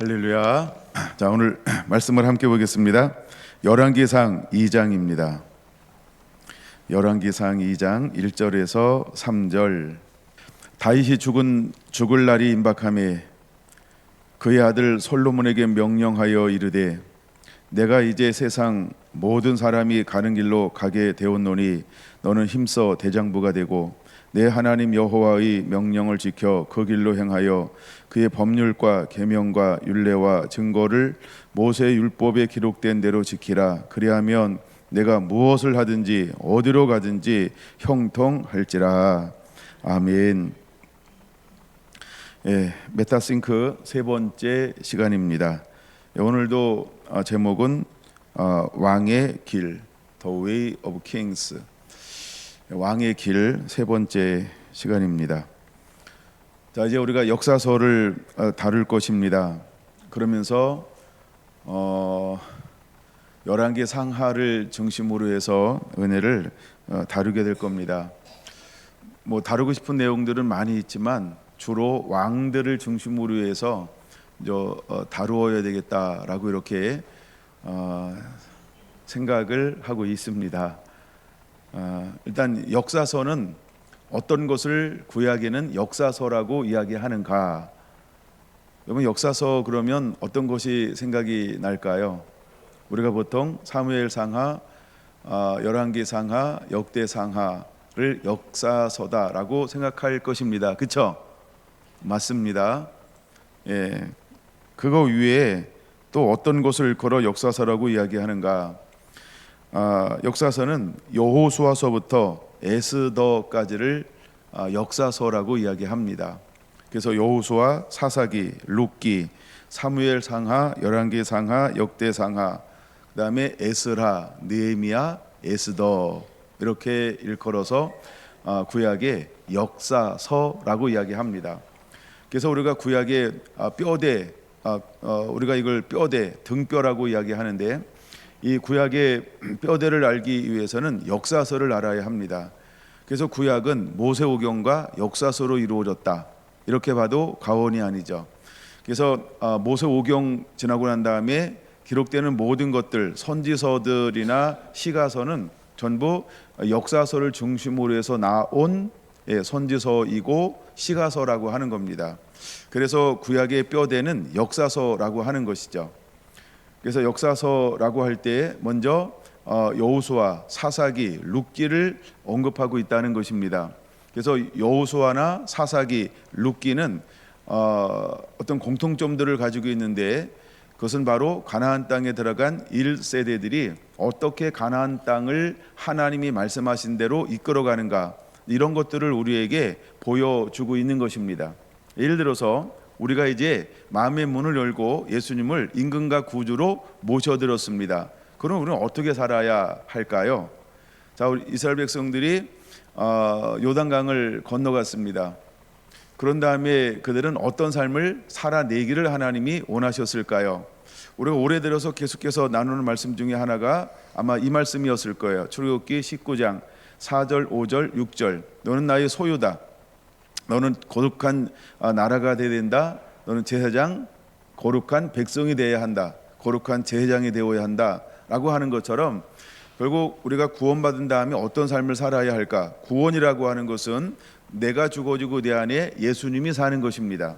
할렐루야. 자, 오늘 말씀을 함께 보겠습니다. 열왕기상 2장입니다. 열왕기상 2장 1절에서 3절. 다윗이 죽을 날이 임박하매 그의 아들 솔로몬에게 명령하여 이르되 내가 이제 세상 모든 사람이 가는 길로 가게 되었노니 너는 힘써 대장부가 되고 내 하나님 여호와의 명령을 지켜 그 길로 행하여 그의 법률과 계명과 율례와 증거를 모세 율법에 기록된 대로 지키라. 그리하면 내가 무엇을 하든지 어디로 가든지 형통할지라. 아멘. 메타싱크 세 번째 시간입니다. 오늘도 제목은 왕의 길, The Way of Kings, 왕의 길 세 번째 시간입니다. 자, 이제 우리가 역사서를 다룰 것입니다. 그러면서 열왕기 상하를 중심으로 해서 은혜를 다루게 될 겁니다. 다루고 싶은 내용들은 많이 있지만 주로 왕들을 중심으로 해서 다루어야 되겠다라고 이렇게 생각을 하고 있습니다. 일단 역사서는 어떤 것을 구약에는 역사서라고 이야기하는가? 여러분, 역사서 그러면 어떤 것이 생각이 날까요? 우리가 보통 사무엘상하, 열왕기상하, 역대상하를 역사서다라고 생각할 것입니다. 그렇죠? 맞습니다. 그거 위에 또 어떤 것을 걸어 역사서라고 이야기하는가? 역사서는 여호수아서부터 에스더까지를 역사서라고 이야기합니다. 그래서 여호수아, 사사기, 룻기, 사무엘상하, 열왕기상하, 역대상하, 그다음에 에스라, 느헤미야, 에스더 이렇게 일컬어서 구약의 역사서라고 이야기합니다. 그래서 우리가 구약의 뼈대, 우리가 이걸 뼈대, 등뼈라고 이야기하는데 이 구약의 뼈대를 알기 위해서는 역사서를 알아야 합니다. 그래서 구약은 모세오경과 역사서로 이루어졌다, 이렇게 봐도 과언이 아니죠. 그래서 모세오경 지나고 난 다음에 기록되는 모든 것들, 선지서들이나 시가서는 전부 역사서를 중심으로 해서 나온 선지서이고 시가서라고 하는 겁니다. 그래서 구약의 뼈대는 역사서라고 하는 것이죠. 그래서 역사서라고 할 때 먼저 여호수아, 사사기, 룻기를 언급하고 있다는 것입니다. 그래서 여호수아나 사사기, 룻기는 어떤 공통점들을 가지고 있는데 그것은 바로 가나안 땅에 들어간 1세대들이 어떻게 가나안 땅을 하나님이 말씀하신 대로 이끌어가는가, 이런 것들을 우리에게 보여주고 있는 것입니다. 예를 들어서 우리가 이제 마음의 문을 열고 예수님을 임금과 구주로 모셔드렸습니다. 그럼 우리는 어떻게 살아야 할까요? 자, 우리 이스라엘 백성들이 요단강을 건너갔습니다. 그런 다음에 그들은 어떤 삶을 살아내기를 하나님이 원하셨을까요? 우리가 올해 들어서 계속해서 나누는 말씀 중에 하나가 아마 이 말씀이었을 거예요. 출애굽기 19장 4절, 5절, 6절. 너는 나의 소유다. 너는 거룩한 나라가 되어야 된다. 너는 제사장, 거룩한 백성이 되어야 한다. 거룩한 제사장이 되어야 한다 라고 하는 것처럼 결국 우리가 구원받은 다음에 어떤 삶을 살아야 할까? 구원이라고 하는 것은 내가 죽어지고 내 안에 예수님이 사는 것입니다.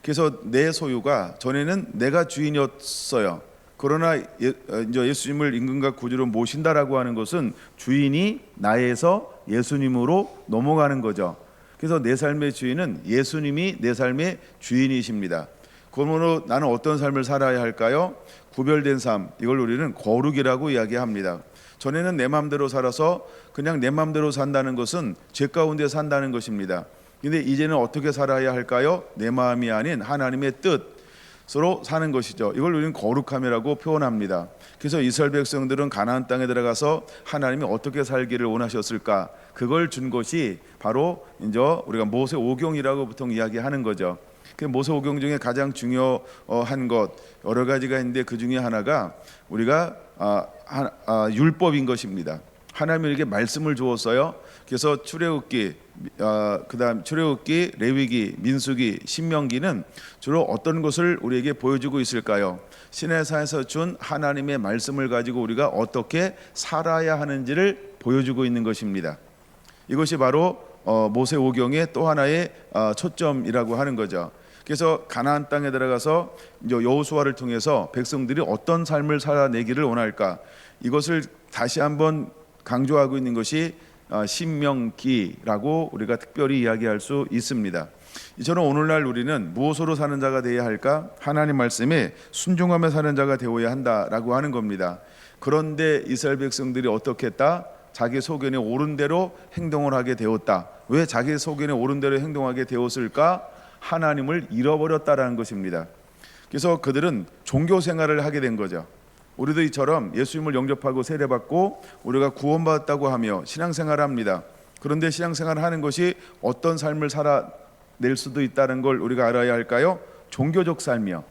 그래서 내 소유가 전에는 내가 주인이었어요. 그러나 이제 예수님을 임금과 구주로 모신다라고 하는 것은 주인이 나에서 예수님으로 넘어가는 거죠. 그래서 내 삶의 주인은 예수님이 내 삶의 주인이십니다. 그러므로 나는 어떤 삶을 살아야 할까요? 구별된 삶, 이걸 우리는 거룩이라고 이야기합니다. 전에는 내 마음대로 살아서 그냥 내 마음대로 산다는 것은 죄 가운데 산다는 것입니다. 근데 이제는 어떻게 살아야 할까요? 내 마음이 아닌 하나님의 뜻으로 사는 것이죠. 이걸 우리는 거룩함이라고 표현합니다. 그래서 이스라엘 백성들은 가나안 땅에 들어가서 하나님이 어떻게 살기를 원하셨을까? 그걸 준 것이 바로 이제 우리가 모세오경이라고 보통 이야기하는 거죠. 그 모세오경 중에 가장 중요한 것 여러 가지가 있는데 그 중에 하나가 우리가 율법인 것입니다. 하나님이 우리에게 말씀을 주었어요. 그래서 출애굽기, 그다음 출애굽기, 레위기, 민수기, 신명기는 주로 어떤 것을 우리에게 보여주고 있을까요? 시내산에서 준 하나님의 말씀을 가지고 우리가 어떻게 살아야 하는지를 보여주고 있는 것입니다. 이것이 바로 모세오경의 또 하나의 초점이라고 하는 거죠. 그래서 가나안 땅에 들어가서 여호수아를 통해서 백성들이 어떤 삶을 살아내기를 원할까, 이것을 다시 한번 강조하고 있는 것이 신명기라고 우리가 특별히 이야기할 수 있습니다. 저는 오늘날 우리는 무엇으로 사는 자가 되어야 할까? 하나님 말씀에 순종하며 사는 자가 되어야 한다라고 하는 겁니다. 그런데 이스라엘 백성들이 어떻게 했다? 자기 소견에 옳은 대로 행동을 하게 되었다. 왜 자기 소견에 옳은 대로 행동하게 되었을까? 하나님을 잃어버렸다라는 것입니다. 그래서 그들은 종교 생활을 하게 된 거죠. 우리도 이처럼 예수님을 영접하고 세례받고 우리가 구원받았다고 하며 신앙생활을 합니다. 그런데 신앙생활을 하는 것이 어떤 삶을 살아낼 수도 있다는 걸 우리가 알아야 할까요? 종교적 삶이요.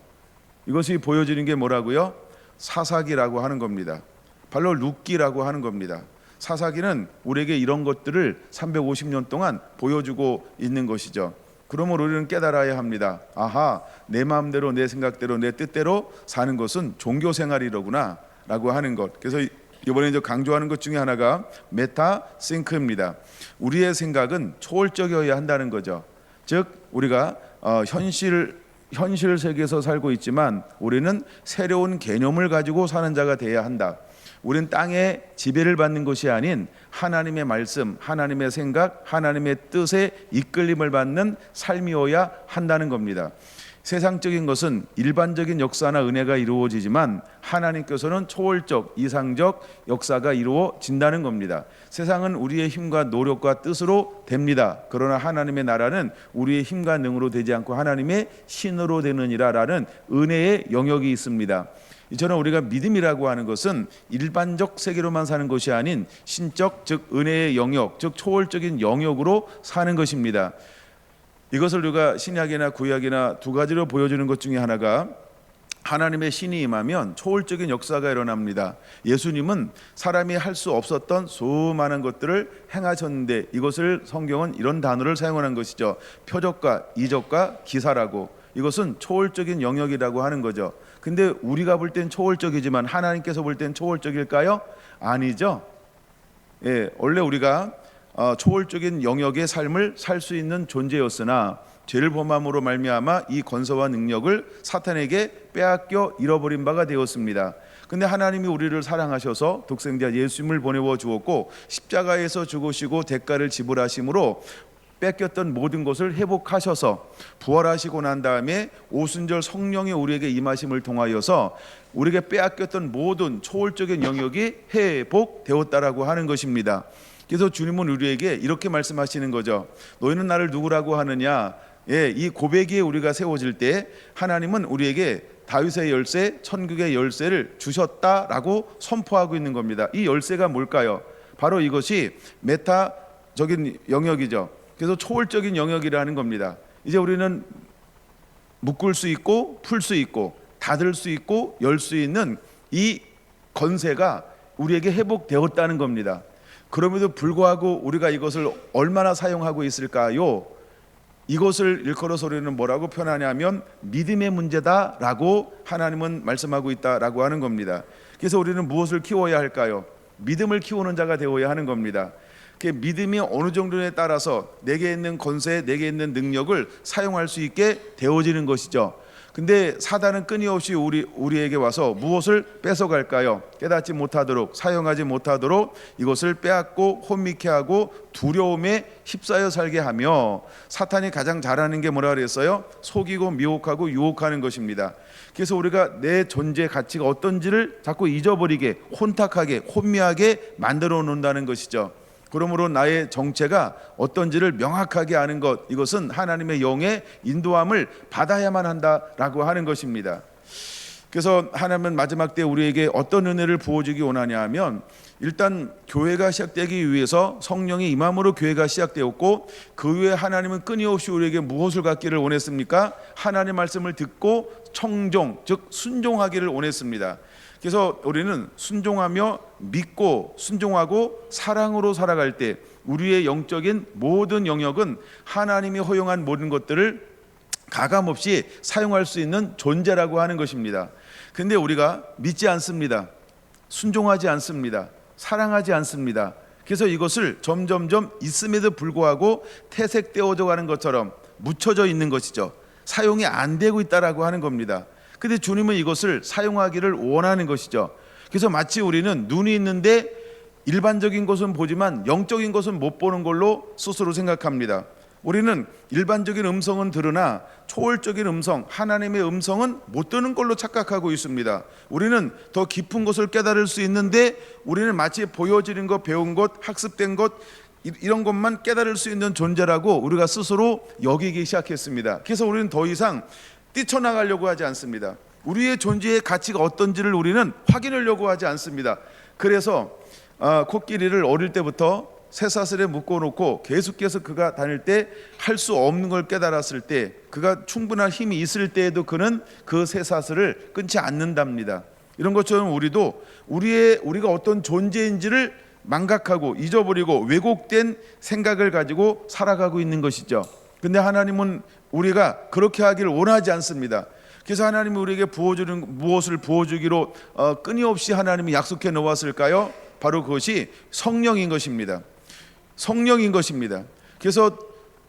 이것이 보여지는 게 뭐라고요? 사사기라고 하는 겁니다. 바로 룻기라고 하는 겁니다. 사사기는 우리에게 이런 것들을 350년 동안 보여주고 있는 것이죠. 그러므로 우리는 깨달아야 합니다. 아하, 내 마음대로, 내 생각대로, 내 뜻대로 사는 것은 종교 생활이로구나 라고 하는 것. 그래서 이번에 이제 강조하는 것 중에 하나가 메타 싱크입니다. 우리의 생각은 초월적이어야 한다는 거죠. 즉 우리가 현실 세계에서 살고 있지만 우리는 새로운 개념을 가지고 사는 자가 되어야 한다. 우리는 땅에 지배를 받는 것이 아닌 하나님의 말씀, 하나님의 생각, 하나님의 뜻에 이끌림을 받는 삶이어야 한다는 겁니다. 세상적인 것은 일반적인 역사나 은혜가 이루어지지만 하나님께서는 초월적, 이상적 역사가 이루어진다는 겁니다. 세상은 우리의 힘과 노력과 뜻으로 됩니다. 그러나 하나님의 나라는 우리의 힘과 능으로 되지 않고 하나님의 신으로 되느니라라는 은혜의 영역이 있습니다. 이처럼 우리가 믿음이라고 하는 것은 일반적 세계로만 사는 것이 아닌 신적, 즉 은혜의 영역, 즉 초월적인 영역으로 사는 것입니다. 이것을 우리가 신약이나 구약이나 두 가지로 보여주는 것 중에 하나가 하나님의 신이 임하면 초월적인 역사가 일어납니다. 예수님은 사람이 할 수 없었던 수많은 것들을 행하셨는데 이것을 성경은 이런 단어를 사용하는 것이죠. 표적과 이적과 기사라고. 이것은 초월적인 영역이라고 하는 거죠. 근데 우리가 볼 땐 초월적이지만 하나님께서 볼 땐 초월적일까요? 아니죠. 예, 원래 우리가 초월적인 영역의 삶을 살 수 있는 존재였으나 죄를 범함으로 말미암아 이 권세와 능력을 사탄에게 빼앗겨 잃어버린 바가 되었습니다. 근데 하나님이 우리를 사랑하셔서 독생자 예수님을 보내어 주었고 십자가에서 죽으시고 대가를 지불하심으로 뺏겼던 모든 것을 회복하셔서 부활하시고 난 다음에 오순절 성령이 우리에게 임하심을 통하여서 우리에게 빼앗겼던 모든 초월적인 영역이 회복되었다라고 하는 것입니다. 그래서 주님은 우리에게 이렇게 말씀하시는 거죠. 너희는 나를 누구라고 하느냐? 예, 이 고백에 우리가 세워질 때 하나님은 우리에게 다윗의 열쇠, 천국의 열쇠를 주셨다라고 선포하고 있는 겁니다. 이 열쇠가 뭘까요? 바로 이것이 메타적인 영역이죠. 그래서 초월적인 영역이라는 겁니다. 이제 우리는 묶을 수 있고 풀 수 있고 닫을 수 있고 열 수 있는 이 권세가 우리에게 회복되었다는 겁니다. 그럼에도 불구하고 우리가 이것을 얼마나 사용하고 있을까요? 이것을 일컬어서 우리는 뭐라고 표현하냐면 믿음의 문제다라고 하나님은 말씀하고 있다라고 하는 겁니다. 그래서 우리는 무엇을 키워야 할까요? 믿음을 키우는 자가 되어야 하는 겁니다. 그 믿음이 어느 정도에 따라서 내게 있는 권세, 내게 있는 능력을 사용할 수 있게 되어지는 것이죠. 근데 사단은 끊임없이 우리에게 와서 무엇을 뺏어갈까요? 깨닫지 못하도록, 사용하지 못하도록 이것을 빼앗고 혼미케 하고 두려움에 휩싸여 살게 하며, 사탄이 가장 잘하는 게 뭐라 그랬어요? 속이고 미혹하고 유혹하는 것입니다. 그래서 우리가 내 존재 가치가 어떤지를 자꾸 잊어버리게, 혼탁하게, 혼미하게 만들어 놓는다는 것이죠. 그러므로 나의 정체가 어떤지를 명확하게 아는 것, 이것은 하나님의 영의 인도함을 받아야만 한다라고 하는 것입니다. 그래서 하나님은 마지막 때 우리에게 어떤 은혜를 부어주기 원하냐 하면, 일단 교회가 시작되기 위해서 성령이 임함으로 교회가 시작되었고, 그 후에 하나님은 끊임없이 우리에게 무엇을 갖기를 원했습니까? 하나님의 말씀을 듣고 청종, 즉 순종하기를 원했습니다. 그래서 우리는 순종하며 믿고 순종하고 사랑으로 살아갈 때 우리의 영적인 모든 영역은 하나님이 허용한 모든 것들을 가감없이 사용할 수 있는 존재라고 하는 것입니다. 근데 우리가 믿지 않습니다. 순종하지 않습니다. 사랑하지 않습니다. 그래서 이것을 점점점 있음에도 불구하고 퇴색되어져 가는 것처럼 묻혀져 있는 것이죠. 사용이 안 되고 있다라고 하는 겁니다. 근데 주님은 이것을 사용하기를 원하는 것이죠. 그래서 마치 우리는 눈이 있는데 일반적인 것은 보지만 영적인 것은 못 보는 걸로 스스로 생각합니다. 우리는 일반적인 음성은 들으나 초월적인 음성, 하나님의 음성은 못 듣는 걸로 착각하고 있습니다. 우리는 더 깊은 것을 깨달을 수 있는데 우리는 마치 보여지는 것, 배운 것, 학습된 것 이런 것만 깨달을 수 있는 존재라고 우리가 스스로 여기기 시작했습니다. 그래서 우리는 더 이상 뛰쳐나가려고 하지 않습니다. 우리의 존재의 가치가 어떤지를 우리는 확인하려고 하지 않습니다. 그래서 코끼리를 어릴 때부터 쇠사슬에 묶어놓고 계속해서 그가 다닐 때 할 수 없는 걸 깨달았을 때 그가 충분한 힘이 있을 때에도 그는 그 쇠사슬을 끊지 않는답니다. 이런 것처럼 우리도 우리가 어떤 존재인지를 망각하고 잊어버리고 왜곡된 생각을 가지고 살아가고 있는 것이죠. 근데 하나님은 우리가 그렇게 하기를 원하지 않습니다. 그래서 하나님이 우리에게 무엇을 부어주기로 끊임없이 하나님이 약속해 놓았을까요? 바로 그것이 성령인 것입니다. 성령인 것입니다. 그래서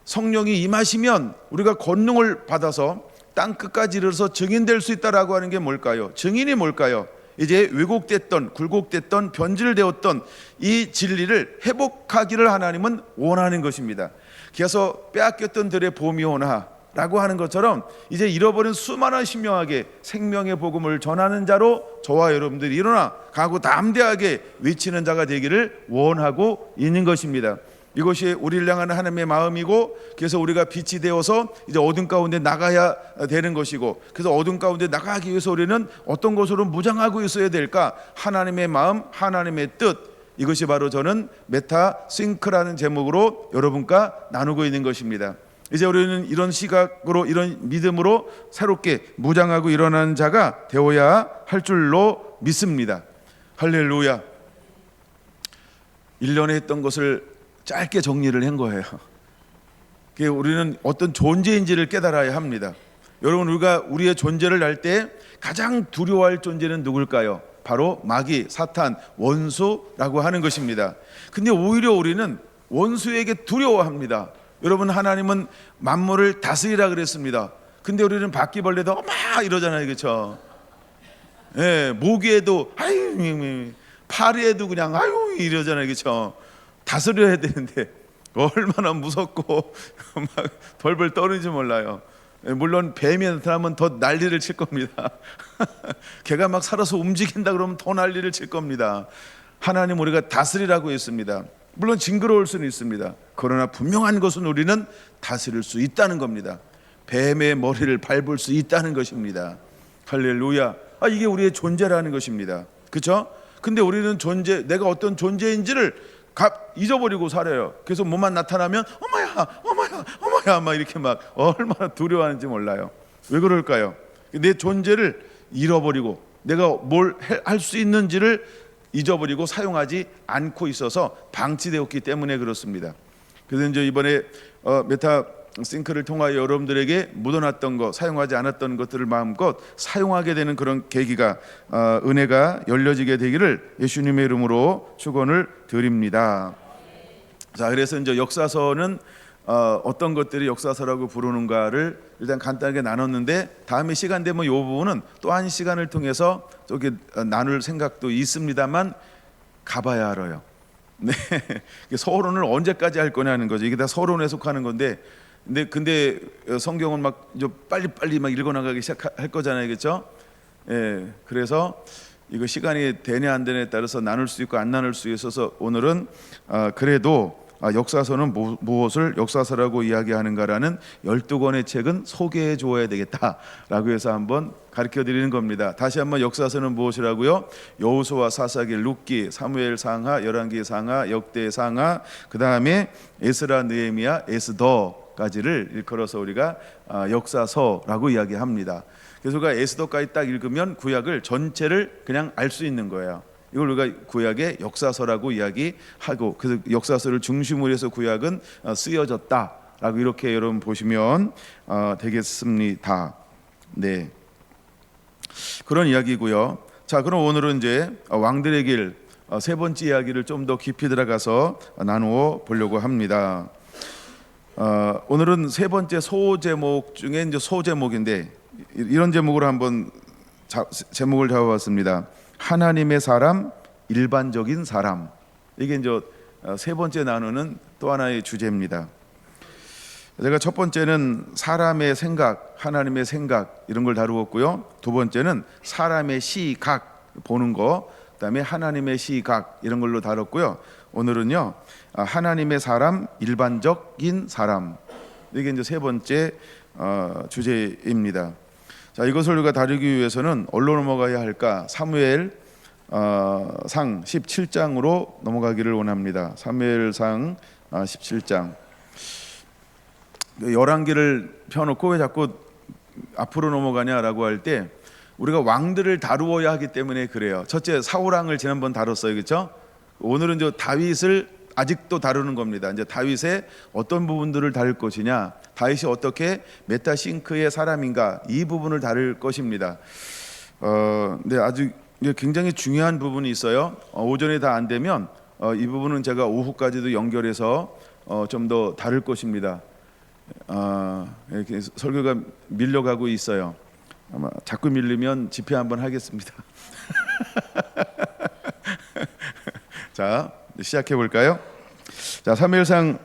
성령이 임하시면 우리가 권능을 받아서 땅 끝까지 이르러서 증인될 수 있다라고 하는 게 뭘까요? 증인이 뭘까요? 이제 왜곡됐던 굴곡됐던 변질되었던 이 진리를 회복하기를 하나님은 원하는 것입니다. 그래서 빼앗겼던 들의 봄이 오나 라고 하는 것처럼 이제 잃어버린 수많은 신명하게 생명의 복음을 전하는 자로 저와 여러분들이 일어나 가고 담대하게 외치는 자가 되기를 원하고 있는 것입니다. 이것이 우리를 향하는 하나님의 마음이고, 그래서 우리가 빛이 되어서 이제 어둠 가운데 나가야 되는 것이고, 그래서 어둠 가운데 나가기 위해서 우리는 어떤 것으로 무장하고 있어야 될까? 하나님의 마음, 하나님의 뜻, 이것이 바로 저는 메타 싱크라는 제목으로 여러분과 나누고 있는 것입니다. 이제 우리는 이런 시각으로, 이런 믿음으로 새롭게 무장하고 일어나는 자가 되어야 할 줄로 믿습니다. 할렐루야. 1년에 했던 것을 짧게 정리를 한 거예요. 우리는 어떤 존재인지를 깨달아야 합니다. 여러분, 우리가 우리의 존재를 알 때 가장 두려워할 존재는 누굴까요? 바로 마귀, 사탄, 원수라고 하는 것입니다. 근데 오히려 우리는 원수에게 두려워합니다. 여러분, 하나님은 만물을 다스리라 그랬습니다. 근데 우리는 바퀴벌레도 막 이러잖아요, 그렇죠? 예, 모기에도 아유, 파리에도 그냥 아유 이러잖아요, 그렇죠? 다스려야 되는데 얼마나 무섭고 막 벌벌 떠는지 몰라요. 물론 뱀이 나타나면 더 난리를 칠 겁니다. 걔가 막 살아서 움직인다 그러면 더 난리를 칠 겁니다. 하나님 우리가 다스리라고 했습니다. 물론 징그러울 수는 있습니다. 그러나 분명한 것은 우리는 다스릴 수 있다는 겁니다. 뱀의 머리를 밟을 수 있다는 것입니다. 할렐루야. 이게 우리의 존재라는 것입니다. 그렇죠? 근데 우리는 내가 어떤 존재인지를 잊어버리고 살아요. 그래서 뭐만 나타나면 어머야 막 이렇게 막 얼마나 두려워하는지 몰라요. 왜 그럴까요? 내 존재를 잃어버리고 내가 뭘 할 수 있는지를 잊어버리고 사용하지 않고 있어서 방치되었기 때문에 그렇습니다. 그래서 이제 이번에 메타 싱크를 통하여 여러분들에게 묻어놨던 것, 사용하지 않았던 것들을 마음껏 사용하게 되는 그런 계기가, 은혜가 열려지게 되기를 예수님의 이름으로 축원을 드립니다. 자, 그래서 이제 역사서는 어떤 것들이 역사서라고 부르는가를 일단 간단하게 나눴는데, 다음에 시간 되면 이 부분은 또 한 시간을 통해서 저기 나눌 생각도 있습니다만 가봐야 알아요. 네, 서론을 언제까지 할 거냐는 거죠. 이게 다 서론에 속하는 건데, 근데 성경은 막 빨리 막 읽어나가기 시작할 거잖아요, 그렇죠? 예, 그래서 이거 시간이 되냐 안 되냐에 따라서 나눌 수 있고 안 나눌 수 있어서 오늘은 그래도 역사서는 무엇을 역사서라고 이야기하는가라는 12권의 책은 소개해 줘야 되겠다라고 해서 한번 가르쳐 드리는 겁니다. 다시 한번 역사서는 무엇이라고요? 여호수아, 사사기, 룻기, 사무엘 상하, 열왕기 상하, 역대 상하, 그 다음에 에스라, 느헤미야, 에스더 에스더까지를 일컬어서 우리가 역사서라고 이야기합니다. 그래서 우리가 에스더까지 딱 읽으면 구약을 전체를 그냥 알 수 있는 거예요. 이걸 우리가 구약의 역사서라고 이야기하고, 그래서 역사서를 중심으로 해서 구약은 쓰여졌다라고 이렇게 여러분 보시면 되겠습니다. 네, 그런 이야기고요. 자, 그럼 오늘은 이제 왕들의 길 세 번째 이야기를 좀 더 깊이 들어가서 나누어 보려고 합니다. 오늘은 세 번째 소제목 중에 이제 소제목인데, 이런 제목으로 한번 제목을 잡아봤습니다. 하나님의 사람, 일반적인 사람. 이게 이제 세 번째 나누는 또 하나의 주제입니다. 제가 첫 번째는 사람의 생각, 하나님의 생각 이런 걸 다루었고요. 두 번째는 사람의 시각 보는 거, 그다음에 하나님의 시각 이런 걸로 다뤘고요. 오늘은요, 하나님의 사람, 일반적인 사람. 이게 이제 세 번째 주제입니다. 자, 이것을 우리가 다루기 위해서는 어디로 넘어가야 할까? 사무엘 상 17장으로 넘어가기를 원합니다. 사무엘상 17장. 열왕기를 펴놓고 왜 자꾸 앞으로 넘어가냐라고 할 때, 우리가 왕들을 다루어야 하기 때문에 그래요. 첫째, 사울왕을 지난번 다뤘어요, 그렇죠? 오늘은 이제 다윗을 아직도 다루는 겁니다. 이제 다윗의 어떤 부분들을 다룰 것이냐, 다윗이 어떻게 메타싱크의 사람인가, 이 부분을 다룰 것입니다. 네, 아주 굉장히 중요한 부분이 있어요. 오전에 다 안 되면 이 부분은 제가 오후까지도 연결해서 좀 더 다룰 것입니다. 이렇게 설교가 밀려가고 있어요. 아마 자꾸 밀리면 집회 한번 하겠습니다. 자, 시작해 볼까요? 자, 사무엘상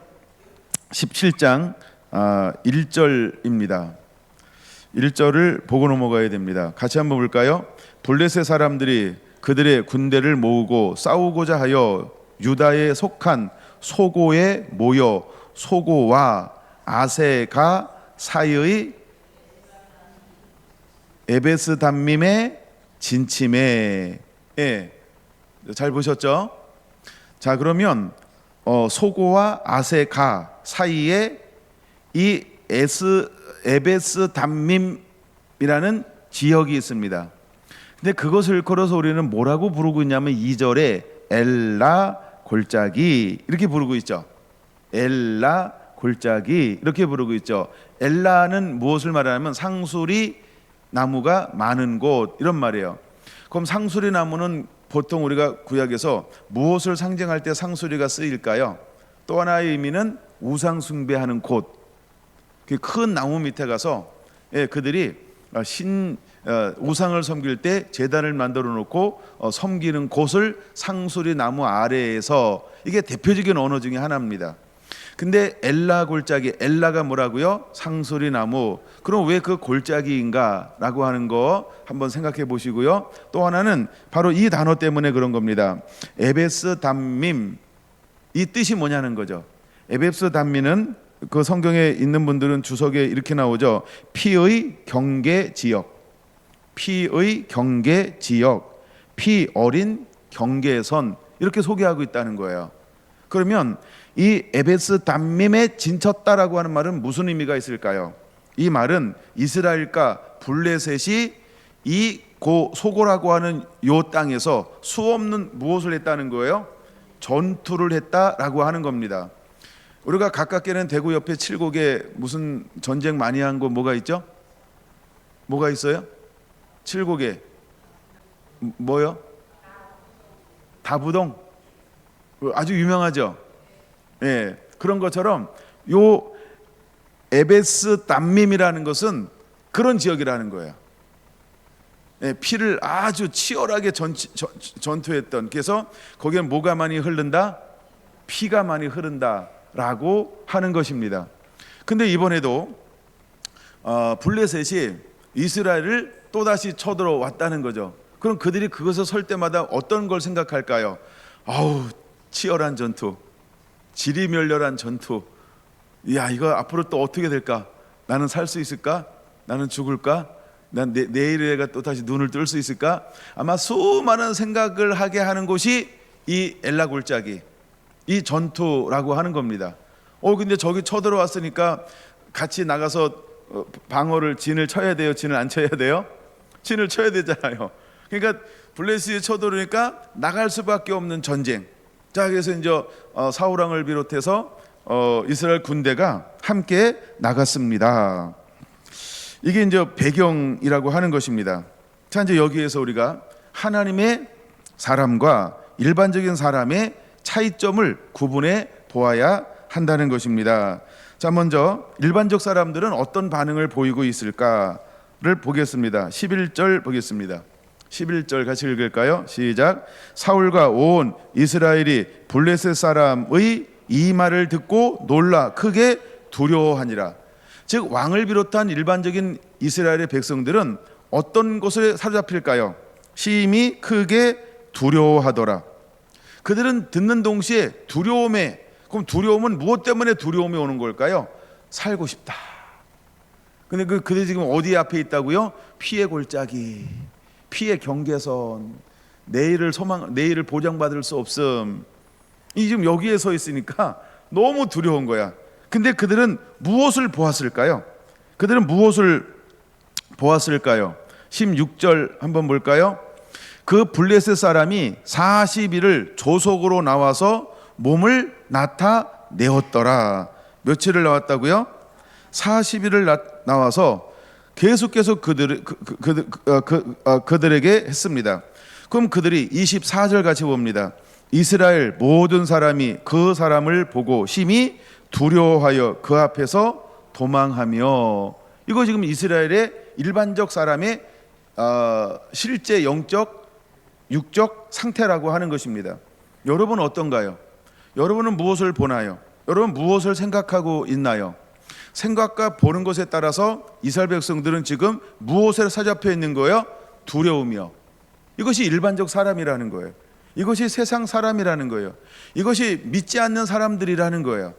17장 1절입니다. 1절을 보고 넘어가야 됩니다. 같이 한번 볼까요? 블레셋 사람들이 그들의 군대를 모으고 싸우고자 하여 유다에 속한 소고에 모여 소고와 아세가 사이의 에베스 담밈에 진침해. 잘 보셨죠? 자, 그러면 소고와 아세가 사이에 이 에베스 담밈이라는 지역이 있습니다. 근데 그것을 걸어서 우리는 뭐라고 부르고 있냐면 2절에 엘라 골짜기 이렇게 부르고 있죠. 엘라 골짜기 이렇게 부르고 있죠. 엘라는 무엇을 말하냐면 상수리 나무가 많은 곳 이런 말이에요. 그럼 상수리 나무는 보통 우리가 구약에서 무엇을 상징할 때 상수리가 쓰일까요? 또 하나의 의미는 우상 숭배하는 곳. 큰 나무 밑에 가서 그들이 우상을 섬길 때 제단을 만들어 놓고 섬기는 곳을 상수리 나무 아래에서, 이게 대표적인 언어 중에 하나입니다. 근데 엘라 골짜기, 엘라가 뭐라고요? 상수리 나무. 그럼 왜 그 골짜기인가 라고 하는 거 한번 생각해 보시고요. 또 하나는 바로 이 단어 때문에 그런 겁니다. 에베스 담밈, 이 뜻이 뭐냐는 거죠. 에베스 담밈은 그 성경에 있는 분들은 주석에 이렇게 나오죠. 피의 경계 지역, 피의 경계 지역, 피 어린 경계선, 이렇게 소개하고 있다는 거예요. 그러면 이 에베스 담밈에 진쳤다라고 하는 말은 무슨 의미가 있을까요? 이 말은 이스라엘과 블레셋이 이 소고라고 하는 요 땅에서 수없는 무엇을 했다는 거예요? 전투를 했다라고 하는 겁니다. 우리가 가깝게는 대구 옆에 칠곡에 무슨 전쟁 많이 한 거 뭐가 있죠? 뭐가 있어요? 칠곡에 뭐요? 다부동, 아주 유명하죠. 예, 그런 것처럼 요 에베스 담밈이라는 것은 그런 지역이라는 거예요. 예, 피를 아주 치열하게 전투했던, 그래서 거기에 뭐가 많이 흐른다? 피가 많이 흐른다라고 하는 것입니다. 근데 이번에도 블레셋이 이스라엘을 또다시 쳐들어왔다는 거죠. 그럼 그들이 그것을 설 때마다 어떤 걸 생각할까요? 아우, 치열한 전투, 지리멸렬한 전투. 야, 이거 앞으로 또 어떻게 될까? 나는 살 수 있을까? 나는 죽을까? 난 내일에가 또 다시 눈을 뜰 수 있을까? 아마 수많은 생각을 하게 하는 곳이 이 엘라 골짜기, 이 전투라고 하는 겁니다. 근데 저기 쳐들어왔으니까 같이 나가서 방어를 진을 쳐야 돼요? 진을 안 쳐야 돼요? 진을 쳐야 되잖아요. 그러니까 블레셋이 쳐들어오니까 나갈 수밖에 없는 전쟁. 자, 그래서 이제 사울왕을 비롯해서 이스라엘 군대가 함께 나갔습니다. 이게 이제 배경이라고 하는 것입니다. 자, 이제 여기에서 우리가 하나님의 사람과 일반적인 사람의 차이점을 구분해 보아야 한다는 것입니다. 자, 먼저 일반적 사람들은 어떤 반응을 보이고 있을까를 보겠습니다. 11절 보겠습니다. 11절 같이 읽을까요? 시작. 사울과 온 이스라엘이 블레셋 사람의 이 말을 듣고 놀라 크게 두려워하니라. 즉 왕을 비롯한 일반적인 이스라엘의 백성들은 어떤 것에 사로잡힐까요? 심히 크게 두려워하더라. 그들은 듣는 동시에 그럼 두려움은 무엇 때문에 두려움이 오는 걸까요? 살고 싶다. 근데 그들이 지금 어디 앞에 있다고요? 피해 골짜기, 피해 경계선, 내일을 보장받을 수 없음. 이 지금 여기에 서 있으니까 너무 두려운 거야. 근데 그들은 무엇을 보았을까요? 16절 한번 볼까요? 그 블레셋 사람이 40일을 조속으로 나와서 몸을 나타내었더라. 며칠을 나왔다고요? 40일을 나와서 계속해서 그들에게 했습니다. 그럼 그들이 24절 같이 봅니다. 이스라엘 모든 사람이 그 사람을 보고 심히 두려워하여 그 앞에서 도망하며. 이거 지금 이스라엘의 일반적 사람의 실제 영적 육적 상태라고 하는 것입니다. 여러분은 어떤가요? 여러분은 무엇을 보나요? 여러분 무엇을 생각하고 있나요? 생각과 보는 것에 따라서 이스라엘 백성들은 지금 무엇에 사잡혀 있는 거예요? 두려움이요. 이것이 일반적 사람이라는 거예요. 이것이 세상 사람이라는 거예요. 이것이 믿지 않는 사람들이라는 거예요.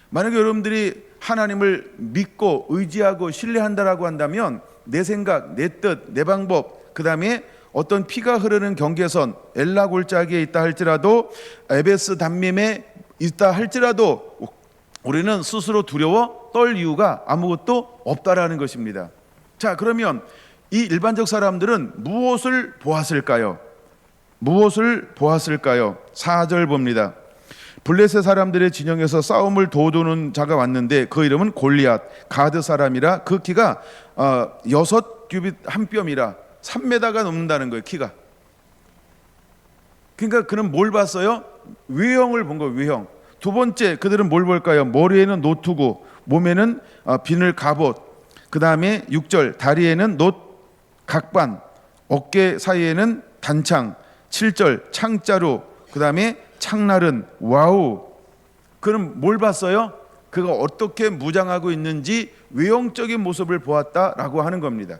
만약에 여러분들이 하나님을 믿고 의지하고 신뢰한다라고 한다면 내 생각, 내 뜻, 내 방법, 그 다음에 어떤 피가 흐르는 경계선, 엘라 골짜기에 있다 할지라도, 에베스 단밈에 있다 할지라도 우리는 스스로 두려워 떨 이유가 아무것도 없다라는 것입니다. 자, 그러면 이 일반적 사람들은 무엇을 보았을까요? 4절 봅니다. 블레셋 사람들의 진영에서 싸움을 도우는 자가 왔는데 그 이름은 골리앗, 가드 사람이라. 그 키가 6규빗 한 뼘이라 3m가 넘는다는 거예요. 키가. 그러니까 그는 뭘 봤어요? 외형을 본 거예요. 외형. 두 번째, 그들은 뭘 볼까요? 머리에는 노투구, 몸에는 비늘 갑옷. 그 다음에 6절, 다리에는 놋 각반, 어깨 사이에는 단창. 7절, 창자루. 그 다음에 창날은. 와우. 그는 뭘 봤어요? 그가 어떻게 무장하고 있는지 외형적인 모습을 보았다라고 하는 겁니다.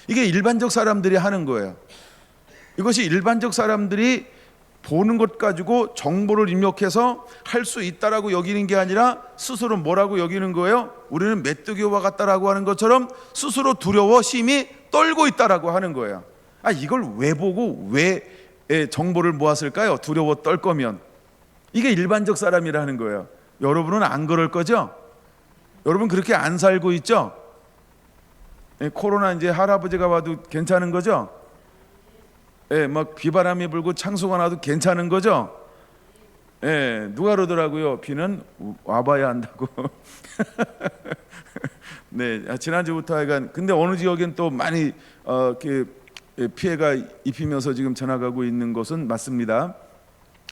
이게 일반적 사람들이 하는 거예요. 이것이 일반적 사람들이 보는 것 가지고 정보를 입력해서 할 수 있다라고 여기는 게 아니라 스스로 뭐라고 여기는 거예요? 우리는 메뚜기와 같다라고 하는 것처럼 스스로 두려워 심히 떨고 있다라고 하는 거예요. 이걸 왜 보고 왜 정보를 모았을까요? 두려워 떨 거면. 이게 일반적 사람이라는 거예요. 여러분은 안 그럴 거죠? 여러분 그렇게 안 살고 있죠? 코로나 이제 할아버지가 와도 괜찮은 거죠? 막 비바람이 불고 창수가 나도 괜찮은 거죠? 누가 그러더라고요. 비는 와봐야 한다고. 네, 지난주부터 하여간 근데 어느 지역엔 또 많이 피해가 입히면서 지금 전화가고 있는 것은 맞습니다.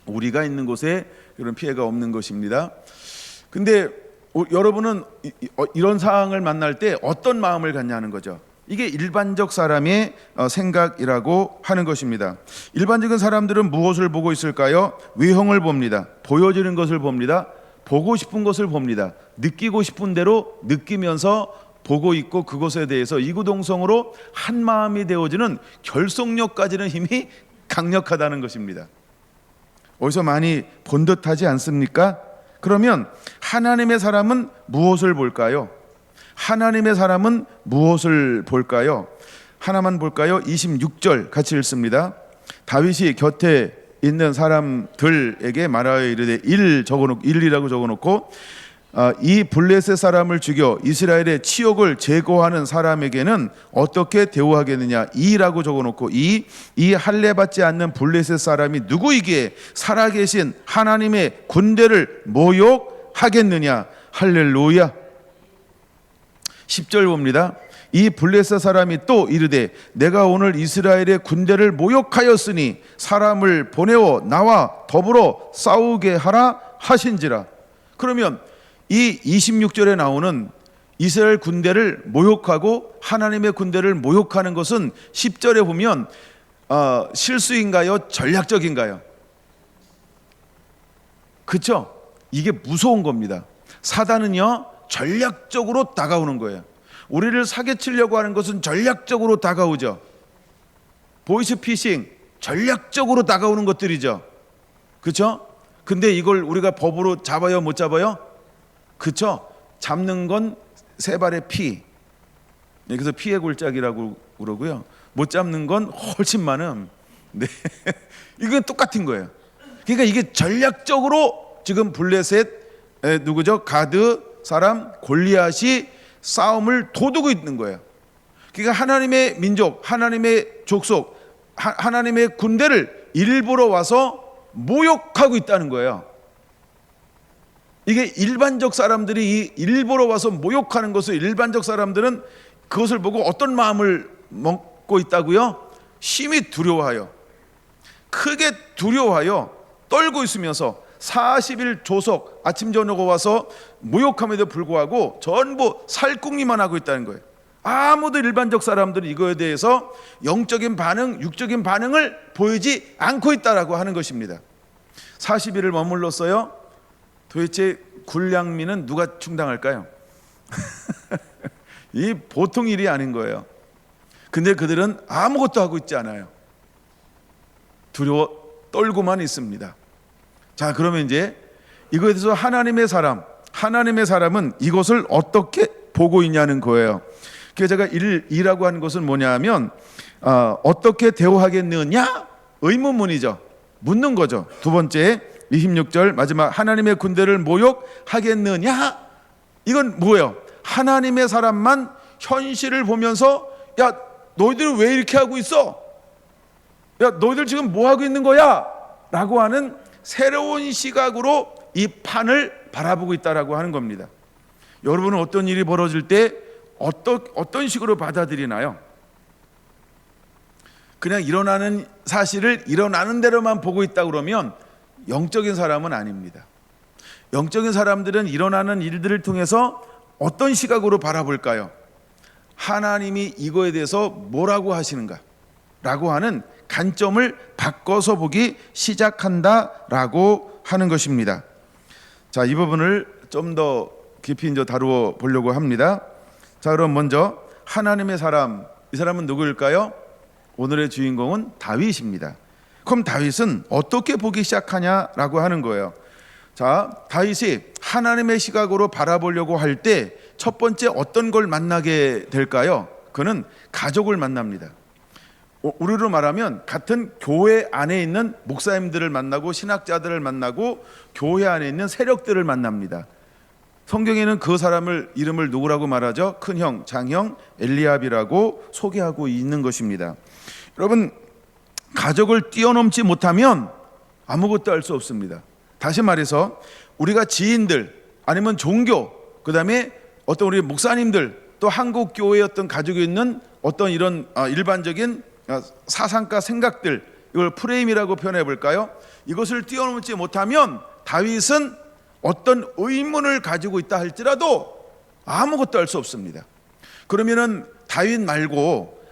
우리가 있는 곳에 그런 피해가 없는 것입니다. 근데 여러분은 이런 상황을 만날 때 어떤 마음을 갖냐는 거죠. 이게 일반적 사람의 생각이라고 하는 것입니다. 일반적인 사람들은 무엇을 보고 있을까요? 외형을 봅니다. 보여지는 것을 봅니다. 보고 싶은 것을 봅니다. 느끼고 싶은 대로 느끼면서 보고 있고 그것에 대해서 이구동성으로 한 마음이 되어지는 결속력까지는 힘이 강력하다는 것입니다. 어디서 많이 본 듯하지 않습니까? 그러면 하나님의 사람은 무엇을 볼까요? 하나님의 사람은 무엇을 볼까요? 하나만 볼까요? 26절 같이 읽습니다. 다윗이 곁에 있는 사람들에게 말하여 이르되 1이라고 적어놓고 이 블레셋 사람을 죽여 이스라엘의 치욕을 제거하는 사람에게는 어떻게 대우하겠느냐. 이라고 적어놓고 이 할례 받지 않는 블레셋 사람이 누구이기에 살아계신 하나님의 군대를 모욕하겠느냐. 할렐루야. 10절 봅니다. 이 블레셋 사람이 또 이르되 내가 오늘 이스라엘의 군대를 모욕하였으니 사람을 보내어 나와 더불어 싸우게 하라 하신지라. 그러면 이 26절에 나오는 이스라엘 군대를 모욕하고 하나님의 군대를 모욕하는 것은 10절에 보면 실수인가요? 전략적인가요? 그렇죠? 이게 무서운 겁니다. 사단은요 전략적으로 다가오는 거예요. 우리를 사기치려고 하는 것은 전략적으로 다가오죠. 보이스피싱 전략적으로 다가오는 것들이죠. 그렇죠? 근데 이걸 우리가 법으로 잡아요? 못 잡아요? 그렇죠? 잡는 건 세 발의 피. 그래서 피의 골짜기라고 그러고요. 못 잡는 건 훨씬 많음. 네. 이건 똑같은 거예요. 그러니까 이게 전략적으로 지금 블레셋 누구죠? 가드 사람 골리앗이 싸움을 도두고 있는 거예요. 그러니까 하나님의 민족, 하나님의 족속, 하나님의 군대를 일부러 와서 모욕하고 있다는 거예요. 이게 일반적 사람들이 이 일부러 와서 모욕하는 것을 일반적 사람들은 그것을 보고 어떤 마음을 먹고 있다고요? 심히 두려워하여, 크게 두려워하여 떨고 있으면서 40일 조석 아침 저녁 와서 모욕함에도 불구하고 전부 살궁리만 하고 있다는 거예요. 아무도 일반적 사람들은 이거에 대해서 영적인 반응, 육적인 반응을 보이지 않고 있다라고 하는 것입니다. 40일을 머물렀어요. 도대체 굴량민은 누가 충당할까요? 이 보통 일이 아닌 거예요. 근데 그들은 아무것도 하고 있지 않아요. 두려워 떨고만 있습니다. 자, 그러면 이제 이거에 대해서 하나님의 사람은 이것을 어떻게 보고 있냐는 거예요. 그래서 제가 이라고 하는 것은 뭐냐 하면 어떻게 대우하겠느냐? 의문문이죠. 묻는 거죠. 두 번째 26절 마지막 하나님의 군대를 모욕하겠느냐? 이건 뭐예요? 하나님의 사람만 현실을 보면서 야 너희들은 왜 이렇게 하고 있어? 야 너희들 지금 뭐 하고 있는 거야? 라고 하는 새로운 시각으로 이 판을 바라보고 있다라고 하는 겁니다. 여러분은 어떤 일이 벌어질 때 어떤 식으로 받아들이나요? 그냥 일어나는 사실을 일어나는 대로만 보고 있다 그러면 영적인 사람은 아닙니다. 영적인 사람들은 일어나는 일들을 통해서 어떤 시각으로 바라볼까요? 하나님이 이거에 대해서 뭐라고 하시는가? 라고 하는 관점을 바꿔서 보기 시작한다라고 하는 것입니다. 자, 이 부분을 좀 더 깊이 이제 다루어 보려고 합니다. 자, 그럼 먼저 하나님의 사람, 이 사람은 누구일까요? 오늘의 주인공은 다윗입니다. 그럼 다윗은 어떻게 보기 시작하냐라고 하는 거예요. 자, 다윗이 하나님의 시각으로 바라보려고 할 때 첫 번째 어떤 걸 만나게 될까요? 그는 가족을 만납니다. 우리로 말하면 같은 교회 안에 있는 목사님들을 만나고 신학자들을 만나고 교회 안에 있는 세력들을 만납니다. 성경에는 그 사람을 이름을 누구라고 말하죠? 큰형, 장형, 엘리압이라고 소개하고 있는 것입니다. 여러분, 가족을 뛰어넘지 못하면 아무것도 할 수 없습니다. 다시 말해서 우리가 지인들 아니면 종교, 그 다음에 어떤 우리 목사님들, 또 한국 교회의 어떤 가지고 있는 어떤 이런 일반적인 사상과 생각들, 이걸 프레임이라고 표현해 볼까요? 이것을 뛰어넘지 못하면 다윗은 어떤 의문을 가지고 있다 할지라도 아무것도 할 수 없습니다. 그러면은 다윗 말고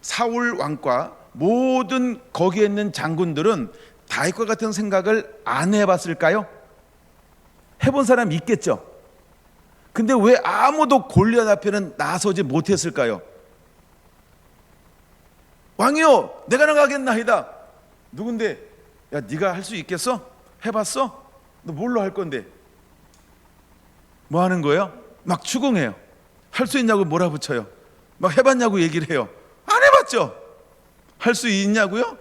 사울 왕과 모든 거기에 있는 장군들은 다윗과 같은 생각을 안 해봤을까요? 해본 사람 있겠죠. 근데 왜 아무도 골리앗 앞에는 나서지 못했을까요? 왕이요, 내가 나가겠나이다. 누군데? 야, 네가 할 수 있겠어? 해봤어? 너 뭘로 할 건데? 뭐 하는 거예요? 막 추궁해요. 할 수 있냐고 몰아붙여요. 막 해봤냐고 얘기를 해요. 안 해봤죠? 할 수 있냐고요?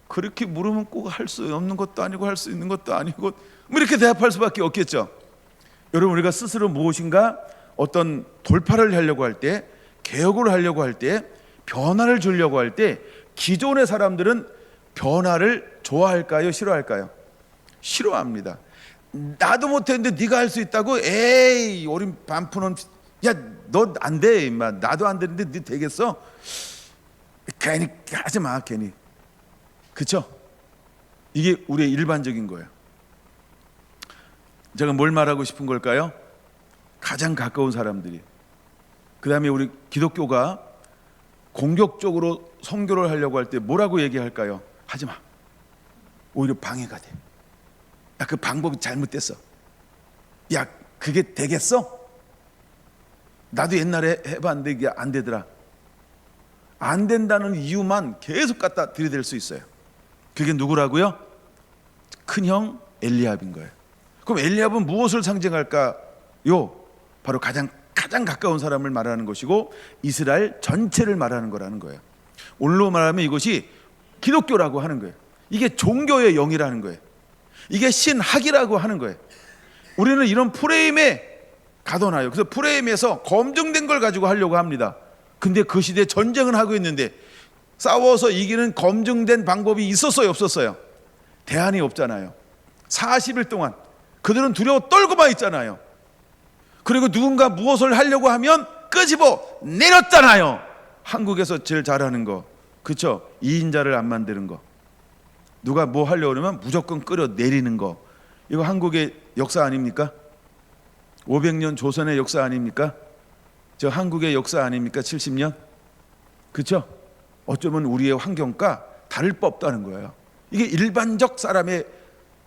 그렇게 물으면 꼭 할 수 없는 것도 아니고 할 수 있는 것도 아니고 뭐 이렇게 대답할 수밖에 없겠죠. 여러분, 우리가 스스로 무엇인가 어떤 돌파를 하려고 할 때, 개혁을 하려고 할 때, 변화를 주려고 할 때 기존의 사람들은 변화를 좋아할까요? 싫어할까요? 싫어합니다. 나도 못했는데 네가 할 수 있다고? 에이, 우리 반푼은, 야, 너 안 돼, 임마. 나도 안 되는데 네 되겠어? 괜히 하지 마, 괜히. 그쵸? 이게 우리의 일반적인 거예요. 제가 뭘 말하고 싶은 걸까요? 가장 가까운 사람들이, 그 다음에 우리 기독교가 공격적으로 선교를 하려고 할 때 뭐라고 얘기할까요? 하지 마. 오히려 방해가 돼. 야, 그 방법이 잘못됐어. 야, 그게 되겠어? 나도 옛날에 해봤는데 이게 안 되더라. 안 된다는 이유만 계속 갖다 들이댈 수 있어요. 그게 누구라고요? 큰형 엘리압인 거예요. 그럼 엘리압은 무엇을 상징할까요? 바로 가장 가까운 사람을 말하는 것이고 이스라엘 전체를 말하는 거라는 거예요. 오늘로 말하면 이것이 기독교라고 하는 거예요. 이게 종교의 영이라는 거예요. 이게 신학이라고 하는 거예요. 우리는 이런 프레임에 가둬놔요. 그래서 프레임에서 검증된 걸 가지고 하려고 합니다. 근데 그 시대에 전쟁은 하고 있는데 싸워서 이기는 검증된 방법이 있었어요, 없었어요? 대안이 없잖아요. 40일 동안 그들은 두려워 떨고만 있잖아요. 그리고 누군가 무엇을 하려고 하면 끄집어 내렸잖아요. 한국에서 제일 잘하는 거, 그렇죠? 2인자를 안 만드는 거. 누가 뭐 하려고 그러면 무조건 끌어 내리는 거. 이거 한국의 역사 아닙니까? 500년 조선의 역사 아닙니까? 저 한국의 역사 아닙니까? 70년? 그렇죠? 어쩌면 우리의 환경과 다를 바 없다는 거예요. 이게 일반적 사람의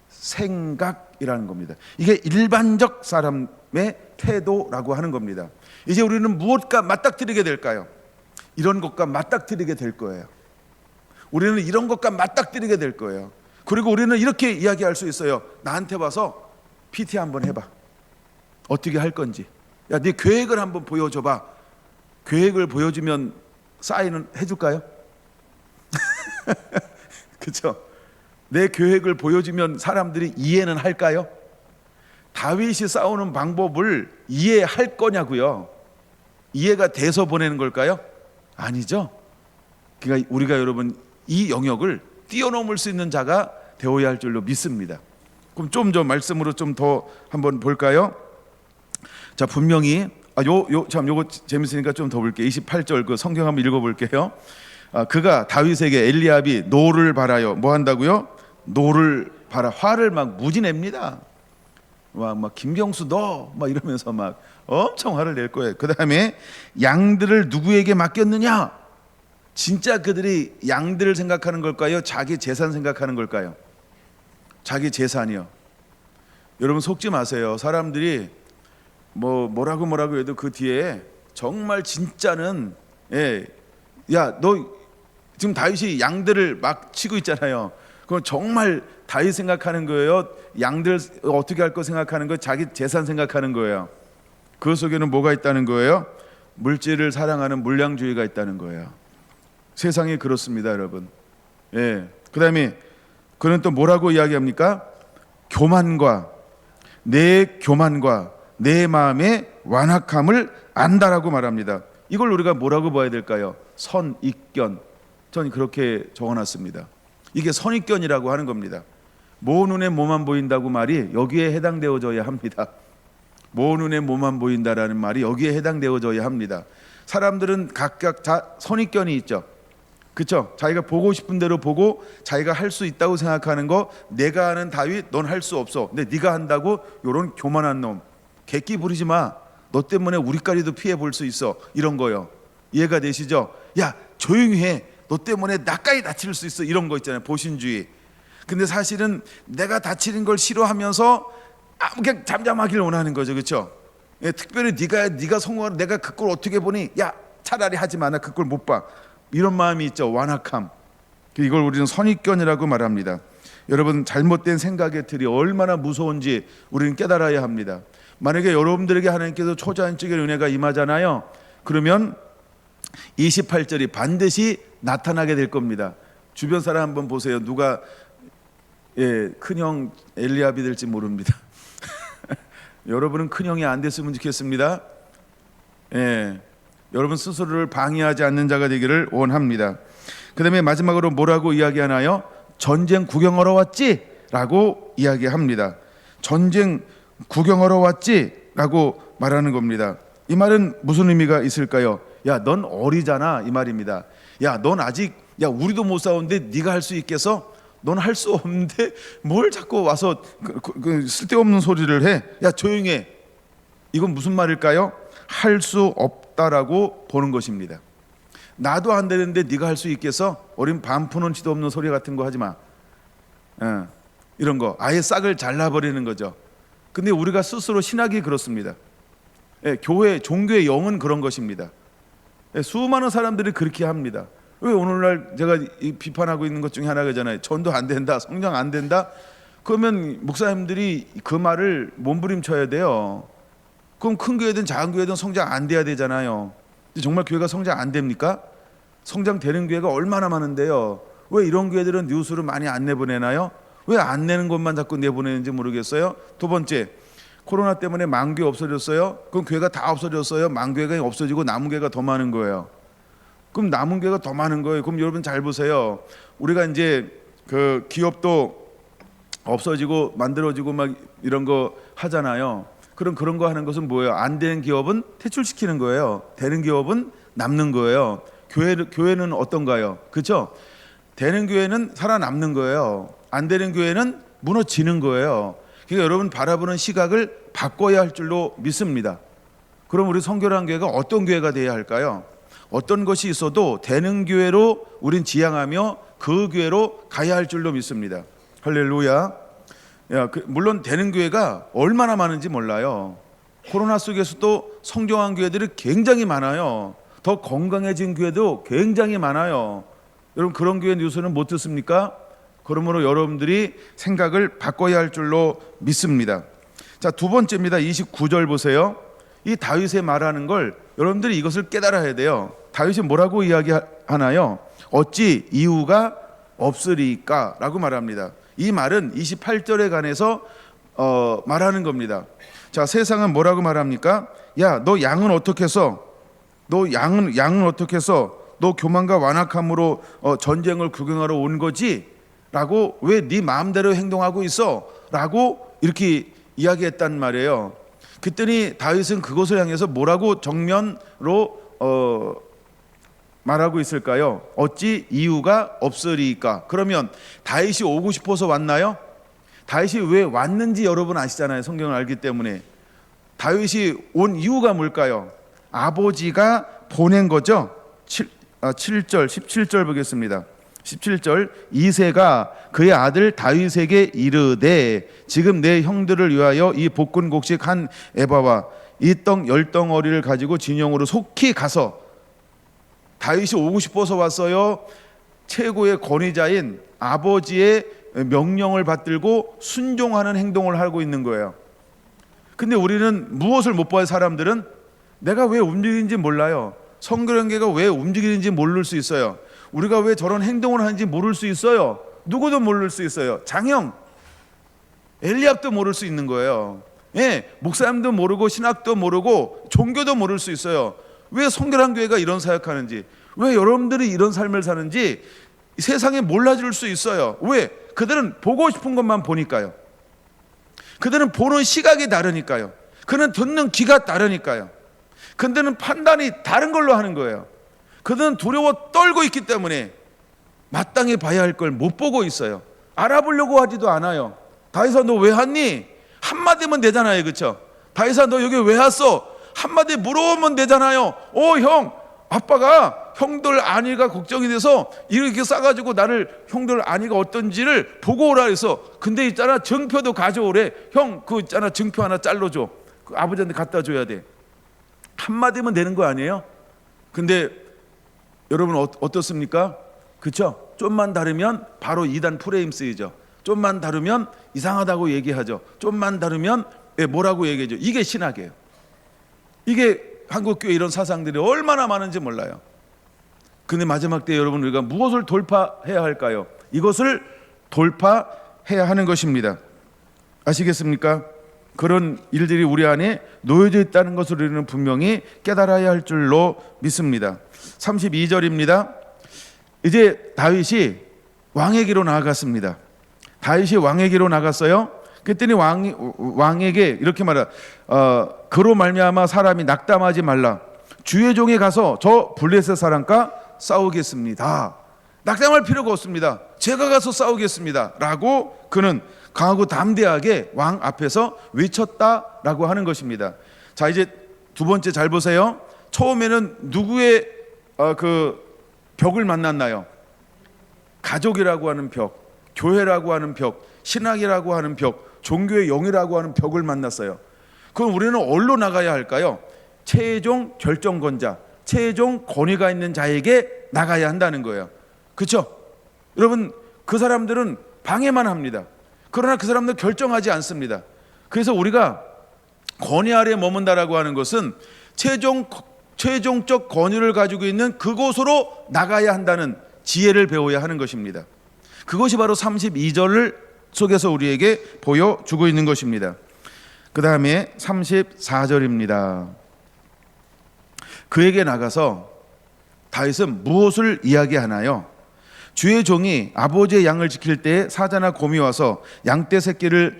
생각이라는 겁니다. 이게 일반적 사람의 태도라고 하는 겁니다. 이제 우리는 무엇과 맞닥뜨리게 될까요? 이런 것과 맞닥뜨리게 될 거예요. 우리는 이런 것과 맞닥뜨리게 될 거예요. 그리고 우리는 이렇게 이야기할 수 있어요. 나한테 와서 PT 한번 해봐. 어떻게 할 건지. 야, 네 계획을 한번 보여줘봐. 계획을 보여주면 사인은 해줄까요? 그렇죠? 내 계획을 보여주면 사람들이 이해는 할까요? 다윗이 싸우는 방법을 이해할 거냐고요? 이해가 돼서 보내는 걸까요? 아니죠. 그러니까 우리가 여러분 이 영역을 뛰어넘을 수 있는 자가 되어야 할 줄로 믿습니다. 그럼 좀 더 말씀으로 좀 더 한번 볼까요? 자, 분명히 요거 재밌으니까 좀 더 볼게요. 28절 그 성경 한번 읽어볼게요. 그가 다윗에게 엘리압이 노를 바라요. 뭐 한다고요? 노를 바라. 화를 막 무지 냅니다. 막 김경수 너 막 이러면서 막 엄청 화를 낼 거예요. 그 다음에 양들을 누구에게 맡겼느냐? 진짜 그들이 양들을 생각하는 걸까요? 자기 재산 생각하는 걸까요? 자기 재산이요. 여러분 속지 마세요. 사람들이 뭐라고 해도 그 뒤에 정말 진짜는 야, 너 지금 다윗이 양들을 막 치고 있잖아요. 그건 정말 다윗 생각하는 거예요? 양들 어떻게 할 거 생각하는 거예요? 자기 재산 생각하는 거예요. 그 속에는 뭐가 있다는 거예요? 물질을 사랑하는 물량주의가 있다는 거예요. 세상이 그렇습니다, 여러분. 그 다음에 그는 또 뭐라고 이야기합니까? 교만과 내 마음의 완악함을 안다라고 말합니다. 이걸 우리가 뭐라고 봐야 될까요? 선입견. 저는 그렇게 적어놨습니다. 이게 선입견이라고 하는 겁니다. 모 눈에 뭐만 보인다고 말이 여기에 해당되어져야 합니다. 모 눈에 뭐만 보인다라는 말이 여기에 해당되어져야 합니다. 사람들은 각각 다 선입견이 있죠. 그렇죠? 자기가 보고 싶은 대로 보고 자기가 할 수 있다고 생각하는 거. 내가 하는 다윗 넌 할 수 없어. 근데 네가 한다고 이런 교만한 놈. 객기 부리지 마. 너 때문에 우리까지도 피해 볼 수 있어. 이런 거요. 이해가 되시죠? 야, 조용히 해. 너 때문에 나까지 다칠 수 있어. 이런 거 있잖아요. 보신주의. 근데 사실은 내가 다치는 걸 싫어하면서 그냥 잠잠하기를 원하는 거죠. 그렇죠? 특별히 네가 성공하는 내가 그 꼴 어떻게 보니? 야, 차라리 하지 마. 나 그 꼴 못 봐. 이런 마음이 있죠. 완악함. 이걸 우리는 선입견이라고 말합니다. 여러분 잘못된 생각의 틀이 얼마나 무서운지 우리는 깨달아야 합니다. 만약에 여러분들에게 하나님께서 초자연적인 은혜가 임하잖아요. 그러면 28절이 반드시 나타나게 될 겁니다. 주변 사람 한번 보세요. 누가 큰형 엘리압이 될지 모릅니다. 여러분은 큰형이 안 됐으면 좋겠습니다. 예, 여러분 스스로를 방해하지 않는 자가 되기를 원합니다. 그 다음에 마지막으로 뭐라고 이야기하나요? 전쟁 구경하러 왔지? 라고 이야기합니다. 전쟁 구경하러 왔지? 라고 말하는 겁니다. 이 말은 무슨 의미가 있을까요? 야, 넌 어리잖아, 이 말입니다. 야, 넌 아직, 야, 우리도 못 싸우는데 네가 할 수 있겠어? 넌 할 수 없는데 뭘 자꾸 와서 쓸데없는 소리를 해? 야, 조용히 해. 이건 무슨 말일까요? 할 수 없다라고 보는 것입니다. 나도 안 되는데 네가 할 수 있겠어? 어린 반 푸는 지도 없는 소리 같은 거 하지 마. 이런 거 아예 싹을 잘라버리는 거죠. 근데 우리가 스스로 신학이 그렇습니다. 예, 교회, 종교의 영은 그런 것입니다. 예, 수많은 사람들이 그렇게 합니다. 왜 오늘날 제가 비판하고 있는 것 중에 하나잖아요. 전도 안 된다, 성령 안 된다. 그러면 목사님들이 그 말을 몸부림쳐야 돼요. 그럼 큰 교회든 작은 교회든 성장 안 돼야 되잖아요. 정말 교회가 성장 안 됩니까? 성장되는 교회가 얼마나 많은데요. 왜 이런 교회들은 뉴스를 많이 안 내보내나요? 왜 안 내는 것만 자꾸 내보내는지 모르겠어요. 두 번째, 코로나 때문에 만교회 없어졌어요. 그럼 교회가 다 없어졌어요. 만교회가 없어지고 남은 교회가 더 많은 거예요. 그럼 남은 교회가 더 많은 거예요. 그럼 여러분 잘 보세요. 우리가 이제 그 기업도 없어지고 만들어지고 막 이런 거 하잖아요. 그럼 그런 거 하는 것은 뭐예요? 안 되는 기업은 퇴출시키는 거예요. 되는 기업은 남는 거예요. 교회는 어떤가요? 그렇죠? 되는 교회는 살아남는 거예요. 안 되는 교회는 무너지는 거예요. 그러니까 여러분 바라보는 시각을 바꿔야 할 줄로 믿습니다. 그럼 우리 성결한 교회가 어떤 교회가 되어야 할까요? 어떤 것이 있어도 되는 교회로 우린 지향하며 그 교회로 가야 할 줄로 믿습니다. 할렐루야. 물론 되는 교회가 얼마나 많은지 몰라요. 코로나 속에서도 성장한 교회들이 굉장히 많아요. 더 건강해진 교회도 굉장히 많아요. 여러분 그런 교회 뉴스는 못 듣습니까? 그러므로 여러분들이 생각을 바꿔야 할 줄로 믿습니다. 자, 두 번째입니다. 29절 보세요. 이 다윗의 말하는 걸 여러분들이 이것을 깨달아야 돼요. 다윗이 뭐라고 이야기하나요? 어찌 이유가 없으리까? 라고 말합니다. 이 말은 28절에 관해서 말하는 겁니다. 자, 세상은 뭐라고 말합니까? 야, 너 양은 어떻게 써? 너 양은 어떻게 써? 너 교만과 완악함으로 전쟁을 구경하러 온 거지? 라고 왜 네 마음대로 행동하고 있어? 라고 이렇게 이야기했단 말이에요. 그랬더니 다윗은 그것을 향해서 뭐라고 정면으로 말하고 있을까요? 어찌 이유가 없으리까? 그러면 다윗이 오고 싶어서 왔나요? 다윗이 왜 왔는지 여러분 아시잖아요. 성경을 알기 때문에. 다윗이 온 이유가 뭘까요? 아버지가 보낸 거죠. 7절, 17절 보겠습니다. 17절, 이새가 그의 아들 다윗에게 이르되 지금 내 형들을 위하여 이 볶은 곡식 한 에바와 이 떡 10덩어리를 가지고 진영으로 속히 가서. 다윗이 오고 싶어서 왔어요. 최고의 권위자인 아버지의 명령을 받들고 순종하는 행동을 하고 있는 거예요. 근데 우리는 무엇을 못 봐요? 사람들은 내가 왜 움직이는지 몰라요. 성결한계가 왜 움직이는지 모를 수 있어요. 우리가 왜 저런 행동을 하는지 모를 수 있어요. 누구도 모를 수 있어요. 장형, 엘리압도 모를 수 있는 거예요. 예, 목사님도 모르고 신학도 모르고 종교도 모를 수 있어요. 왜 성결한 교회가 이런 사역하는지, 왜 여러분들이 이런 삶을 사는지 세상에 몰라줄 수 있어요. 왜? 그들은 보고 싶은 것만 보니까요. 그들은 보는 시각이 다르니까요. 그들은 듣는 귀가 다르니까요. 그들은 판단이 다른 걸로 하는 거예요. 그들은 두려워 떨고 있기 때문에 마땅히 봐야 할 걸 못 보고 있어요. 알아보려고 하지도 않아요. 다윗아 너 왜 왔니? 한마디면 되잖아요. 그렇죠? 다윗아 너 여기 왜 왔어? 한마디 물어보면 되잖아요. 형, 아빠가 형들 안위가 걱정이 돼서 이렇게 싸가지고 나를 형들 안위가 어떤지를 보고 오라 해서. 근데 있잖아 증표도 가져오래. 형 그 있잖아 증표 하나 잘라줘. 그 아버지한테 갖다 줘야 돼. 한마디면 되는 거 아니에요? 근데 여러분 어떻습니까? 그렇죠? 좀만 다르면 바로 이단 프레임 쓰이죠. 좀만 다르면 이상하다고 얘기하죠. 좀만 다르면 뭐라고 얘기하죠. 이게 신학이에요. 이게 한국교회 이런 사상들이 얼마나 많은지 몰라요. 근데 마지막 때 여러분 우리가 무엇을 돌파해야 할까요? 이것을 돌파해야 하는 것입니다. 아시겠습니까? 그런 일들이 우리 안에 놓여져 있다는 것을 우리는 분명히 깨달아야 할 줄로 믿습니다. 32절입니다. 이제 다윗이 왕에게로 나아갔습니다. 다윗이 왕에게로 나갔어요. 그랬더니 왕에게 이렇게 말하, 그로 말미암아 사람이 낙담하지 말라. 주의 종에 가서 저 블레셋 사람과 싸우겠습니다. 낙담할 필요가 없습니다. 제가 가서 싸우겠습니다 라고 그는 강하고 담대하게 왕 앞에서 외쳤다라고 하는 것입니다. 자, 이제 두 번째 잘 보세요. 처음에는 누구의 그 벽을 만났나요? 가족이라고 하는 벽, 교회라고 하는 벽, 신학이라고 하는 벽, 종교의 영이라고 하는 벽을 만났어요. 그럼 우리는 어디로 나가야 할까요? 최종 결정권자, 최종 권위가 있는 자에게 나가야 한다는 거예요. 그렇죠? 여러분, 그 사람들은 방해만 합니다. 그러나 그 사람들은 결정하지 않습니다. 그래서 우리가 권위 아래에 머문다라고 하는 것은 최종적 권위를 가지고 있는 그곳으로 나가야 한다는 지혜를 배워야 하는 것입니다. 그것이 바로 32절 속에서 우리에게 보여주고 있는 것입니다. 그 다음에 34절입니다. 그에게 나가서 다윗은 무엇을 이야기하나요? 주의 종이 아버지의 양을 지킬 때에 사자나 곰이 와서 양떼 새끼를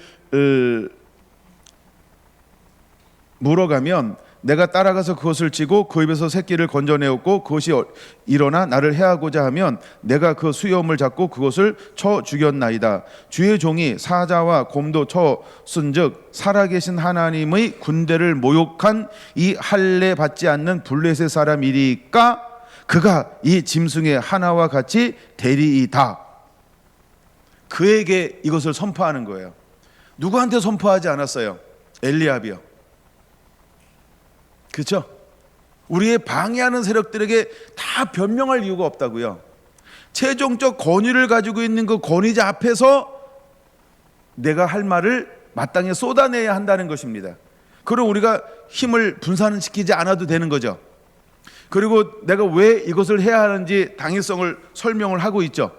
물어가면 내가 따라가서 그것을 치고 그 입에서 새끼를 건져내었고 그것이 일어나 나를 해하고자 하면 내가 그 수염을 잡고 그것을 쳐 죽였나이다. 주의 종이 사자와 곰도 쳤은즉 살아계신 하나님의 군대를 모욕한 이 할례 받지 않는 블레셋 사람이리까 그가 이 짐승의 하나와 같이 되리이다. 그에게 이것을 선포하는 거예요. 누구한테 선포하지 않았어요? 엘리압이요. 그렇죠? 우리의 방해하는 세력들에게 다 변명할 이유가 없다고요. 최종적 권위를 가지고 있는 그 권위자 앞에서 내가 할 말을 마땅히 쏟아내야 한다는 것입니다. 그리고 우리가 힘을 분산시키지 않아도 되는 거죠. 그리고 내가 왜 이것을 해야 하는지 당위성을 설명을 하고 있죠.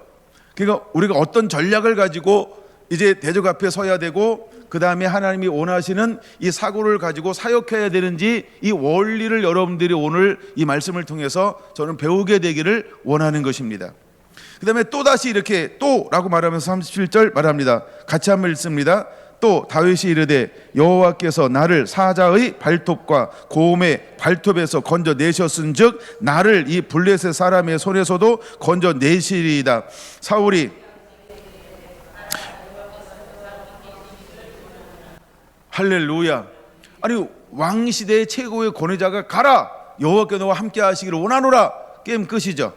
그러니까 우리가 어떤 전략을 가지고 이제 대적 앞에 서야 되고 그 다음에 하나님이 원하시는 이 사고를 가지고 사역해야 되는지 이 원리를 여러분들이 오늘 이 말씀을 통해서 저는 배우게 되기를 원하는 것입니다. 그 다음에 또다시 이렇게 또라고 말하면서 37절 말합니다. 같이 한번 읽습니다. 또 다윗이 이르되 여호와께서 나를 사자의 발톱과 곰의 발톱에서 건져 내셨은즉 나를 이 블레셋 사람의 손에서도 건져 내시리이다. 사울이 할렐루야. 아니 왕 시대의 최고의 권위자가 가라 여호와께 너와 함께 하시기를 원하노라. 게임 끝이죠.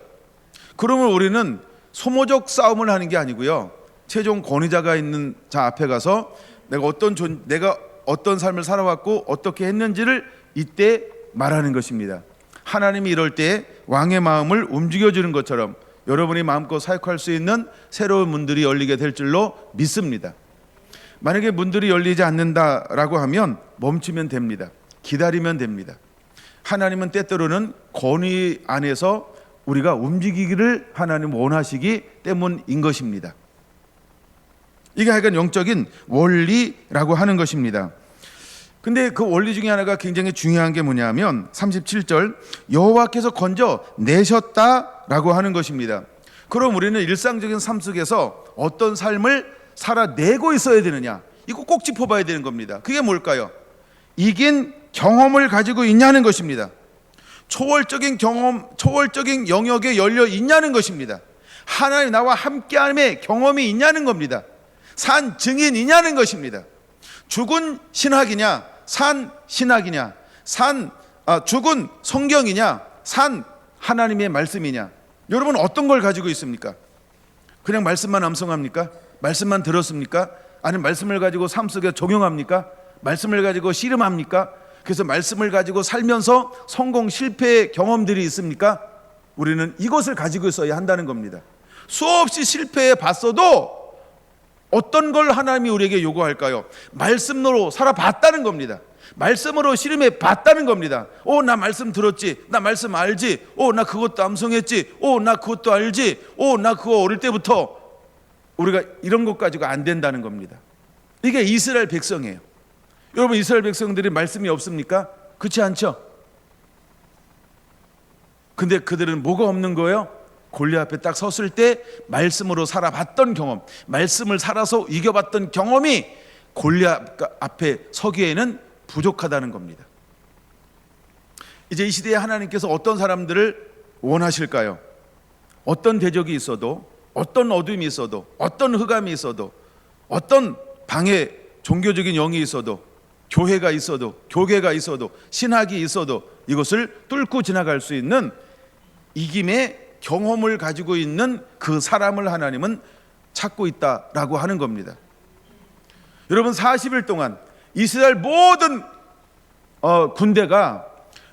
그러면 우리는 소모적 싸움을 하는 게 아니고요. 최종 권위자가 있는 자 앞에 가서 내가 어떤 삶을 살아왔고 어떻게 했는지를 이때 말하는 것입니다. 하나님이 이럴 때 왕의 마음을 움직여주는 것처럼 여러분이 마음껏 사역할 수 있는 새로운 문들이 열리게 될 줄로 믿습니다. 만약에 문들이 열리지 않는다라고 하면 멈추면 됩니다. 기다리면 됩니다. 하나님은 때때로는 권위 안에서 우리가 움직이기를 하나님 원하시기 때문인 것입니다. 이게 하여간 영적인 원리라고 하는 것입니다. 근데 그 원리 중에 하나가 굉장히 중요한 게 뭐냐면 37절 여호와께서 건져 내셨다라고 하는 것입니다. 그럼 우리는 일상적인 삶 속에서 어떤 삶을 살아내고 있어야 되느냐, 이거 꼭 짚어봐야 되는 겁니다. 그게 뭘까요? 이긴 경험을 가지고 있냐는 것입니다. 초월적인 경험, 초월적인 영역에 열려 있냐는 것입니다. 하나님 나와 함께함의 경험이 있냐는 겁니다. 산 증인이냐는 것입니다. 죽은 신학이냐, 산 신학이냐, 죽은 성경이냐, 산 하나님의 말씀이냐. 여러분 어떤 걸 가지고 있습니까? 그냥 말씀만 암송합니까? 말씀만 들었습니까? 아니면 말씀을 가지고 삶 속에 적용합니까? 말씀을 가지고 씨름합니까? 그래서 말씀을 가지고 살면서 성공 실패의 경험들이 있습니까? 우리는 이것을 가지고 있어야 한다는 겁니다. 수없이 실패해 봤어도 어떤 걸 하나님이 우리에게 요구할까요? 말씀으로 살아봤다는 겁니다. 말씀으로 씨름해 봤다는 겁니다. 나 말씀 들었지, 나 말씀 알지, 나 그것도 암송했지, 나 그것도 알지, 나 그거 어릴 때부터. 우리가 이런 것 가지고 안 된다는 겁니다. 이게 이스라엘 백성이에요. 여러분, 이스라엘 백성들이 말씀이 없습니까? 그렇지 않죠? 근데 그들은 뭐가 없는 거예요? 골리앗 앞에 딱 섰을 때 말씀으로 살아봤던 경험, 말씀을 살아서 이겨봤던 경험이 골리앗 앞에 서기에는 부족하다는 겁니다. 이제 이 시대에 하나님께서 어떤 사람들을 원하실까요? 어떤 대적이 있어도, 어떤 어둠이 있어도, 어떤 흑암이 있어도, 어떤 방해 종교적인 영이 있어도, 교회가 있어도, 교계가 있어도, 신학이 있어도 이것을 뚫고 지나갈 수 있는 이김의 경험을 가지고 있는 그 사람을 하나님은 찾고 있다라고 하는 겁니다. 여러분, 40일 동안 이스라엘 모든 군대가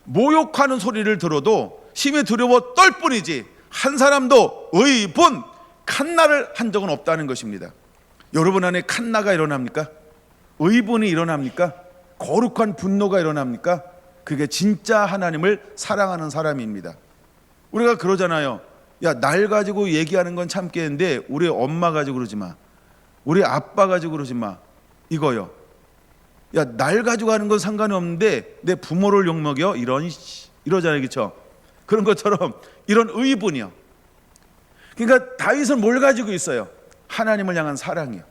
모욕하는 소리를 들어도 심히 두려워 떨 뿐이지 한 사람도 의분, 칸나를 한 적은 없다는 것입니다. 여러분 안에 칸나가 일어납니까? 의분이 일어납니까? 거룩한 분노가 일어납니까? 그게 진짜 하나님을 사랑하는 사람입니다. 우리가 그러잖아요. 야, 날 가지고 얘기하는 건 참겠는데 우리 엄마 가지고 그러지 마, 우리 아빠 가지고 그러지 마, 이거요. 야, 날 가지고 하는 건 상관이 없는데 내 부모를 욕먹여, 이러잖아요, 그렇죠? 그런 것처럼 이런 의분이요. 그러니까 다윗은 뭘 가지고 있어요? 하나님을 향한 사랑이요.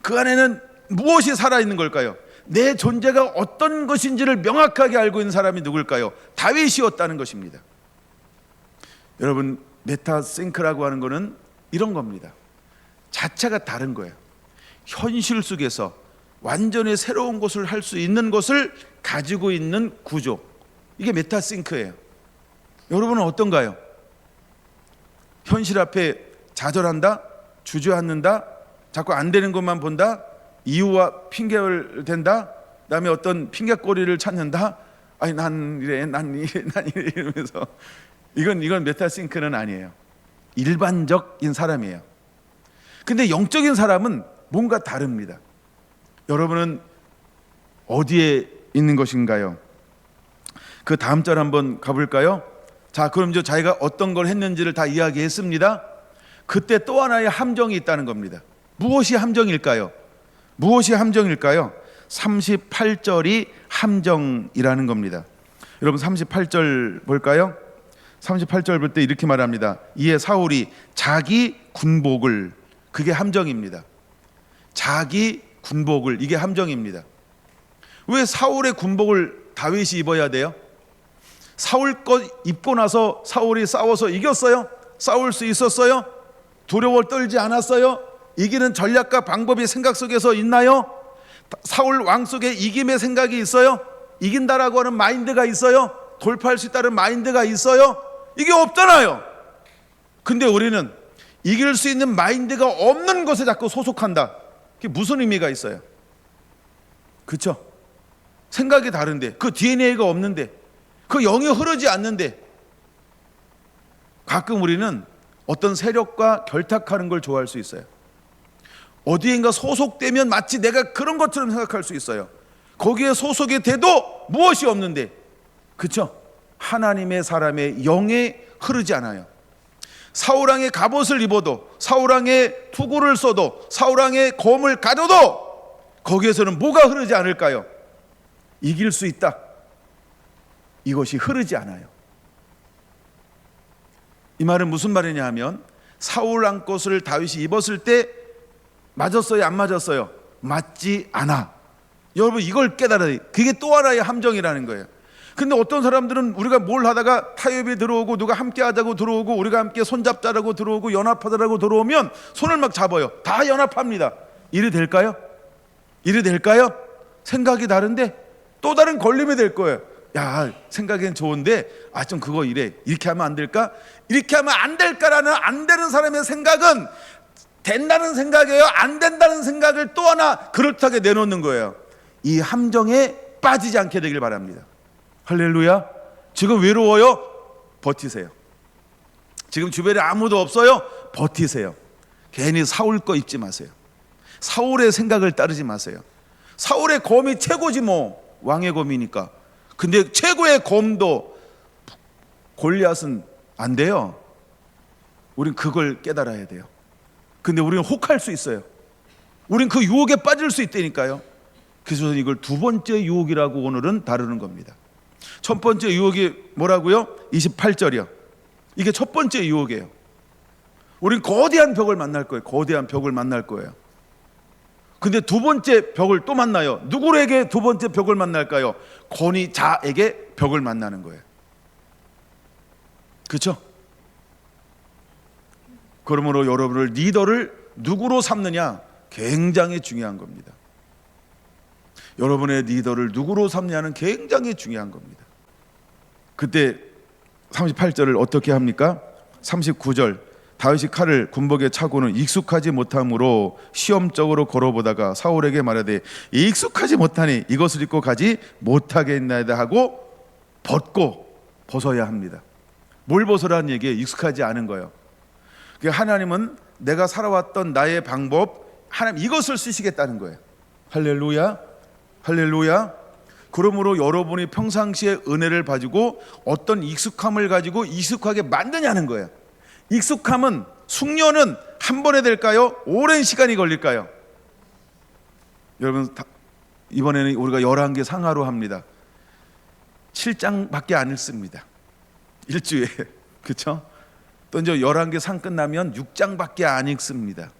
그 안에는 무엇이 살아있는 걸까요? 내 존재가 어떤 것인지를 명확하게 알고 있는 사람이 누굴까요? 다윗이었다는 것입니다. 여러분, 메타싱크라고 하는 것은 이런 겁니다. 자체가 다른 거예요. 현실 속에서 완전히 새로운 것을 할 수 있는 것을 가지고 있는 구조, 이게 메타싱크예요. 여러분은 어떤가요? 현실 앞에 좌절한다, 주저앉는다, 자꾸 안 되는 것만 본다, 이유와 핑계를 댄다, 그다음에 어떤 핑계거리를 찾는다. 아니, 난 이래, 난 이래, 난 이래, 이러면서 이건 메타싱크는 아니에요. 일반적인 사람이에요. 근데 영적인 사람은 뭔가 다릅니다. 여러분은 어디에 있는 것인가요? 그 다음 절 한번 가볼까요? 자, 그럼 이제 자기가 어떤 걸 했는지를 다 이야기했습니다. 그때 또 하나의 함정이 있다는 겁니다. 무엇이 함정일까요? 무엇이 함정일까요? 38절이 함정이라는 겁니다. 여러분, 38절 볼까요? 38절 볼 때 이렇게 말합니다. 이에 사울이 자기 군복을, 그게 함정입니다. 자기 군복을, 이게 함정입니다. 왜 사울의 군복을 다윗이 입어야 돼요? 사울 것 입고 나서 사울이 싸워서 이겼어요? 싸울 수 있었어요? 두려워 떨지 않았어요? 이기는 전략과 방법이 생각 속에서 있나요? 사울 왕 속에 이김의 생각이 있어요? 이긴다라고 하는 마인드가 있어요? 돌파할 수 있다는 마인드가 있어요? 이게 없잖아요. 근데 우리는 이길 수 있는 마인드가 없는 것에 자꾸 소속한다. 그게 무슨 의미가 있어요? 그렇죠? 생각이 다른데, 그 DNA가 없는데, 그 영이 흐르지 않는데, 가끔 우리는 어떤 세력과 결탁하는 걸 좋아할 수 있어요. 어디인가 소속되면 마치 내가 그런 것처럼 생각할 수 있어요. 거기에 소속이 돼도 무엇이 없는데, 그렇죠? 하나님의 사람의 영에 흐르지 않아요. 사울왕의 갑옷을 입어도, 사울왕의 투구를 써도, 사울왕의 검을 가져도 거기에서는 뭐가 흐르지 않을까요? 이길 수 있다, 이것이 흐르지 않아요. 이 말은 무슨 말이냐 하면, 사울왕 것을 다윗이 입었을 때 맞았어요, 안 맞았어요? 맞지 않아. 여러분, 이걸 깨달아야 돼요. 그게 또 하나의 함정이라는 거예요. 근데 어떤 사람들은 우리가 뭘 하다가 타협이 들어오고, 누가 함께 하자고 들어오고, 우리가 함께 손잡자라고 들어오고, 연합하자라고 들어오면 손을 막 잡아요. 다 연합합니다. 이래 될까요? 이래 될까요? 생각이 다른데 또 다른 걸림이 될 거예요. 야, 생각엔 좋은데 좀 그거 이래, 이렇게 하면 안 될까? 이렇게 하면 안 될까라는 안 되는 사람의 생각은 된다는 생각이에요, 안 된다는 생각을 또 하나 그럴듯하게 내놓는 거예요. 이 함정에 빠지지 않게 되길 바랍니다. 할렐루야. 지금 외로워요? 버티세요. 지금 주변에 아무도 없어요? 버티세요. 괜히 사울 거 입지 마세요. 사울의 생각을 따르지 마세요. 사울의 검이 최고지 뭐, 왕의 검이니까. 근데 최고의 검도 골리앗은 안 돼요. 우린 그걸 깨달아야 돼요. 근데 우리는 혹할 수 있어요. 우린 그 유혹에 빠질 수 있다니까요. 그래서 이걸 두 번째 유혹이라고 오늘은 다루는 겁니다. 첫 번째 유혹이 뭐라고요? 28절이요. 이게 첫 번째 유혹이에요. 우린 거대한 벽을 만날 거예요. 거대한 벽을 만날 거예요. 근데 두 번째 벽을 또 만나요. 누구에게 두 번째 벽을 만날까요? 권위자에게 벽을 만나는 거예요. 그렇죠? 그러므로 여러분을 리더를 누구로 삼느냐 굉장히 중요한 겁니다. 여러분의 리더를 누구로 삼느냐는 굉장히 중요한 겁니다. 그때 38절을 어떻게 합니까? 39절 다윗이 칼을 군복에 차고는 익숙하지 못함으로 시험적으로 걸어보다가 사울에게 말하되 익숙하지 못하니 이것을 입고 가지 못하겠나이다 하고 벗어야 합니다. 뭘 벗으라는 얘기에 익숙하지 않은 거예요. 하나님은 내가 살아왔던 나의 방법, 하나님 이것을 쓰시겠다는 거예요. 할렐루야, 할렐루야. 그러므로 여러분이 평상시에 은혜를 가지고 어떤 익숙함을 가지고 익숙하게 만드냐는 거예요. 익숙함은, 숙련은 한 번에 될까요? 오랜 시간이 걸릴까요? 여러분, 이번에는 우리가 11개 상하로 합니다. 7장밖에 안 읽습니다. 일주에. 그렇죠? 또 이제 11개 상 끝나면 6장밖에 안 읽습니다.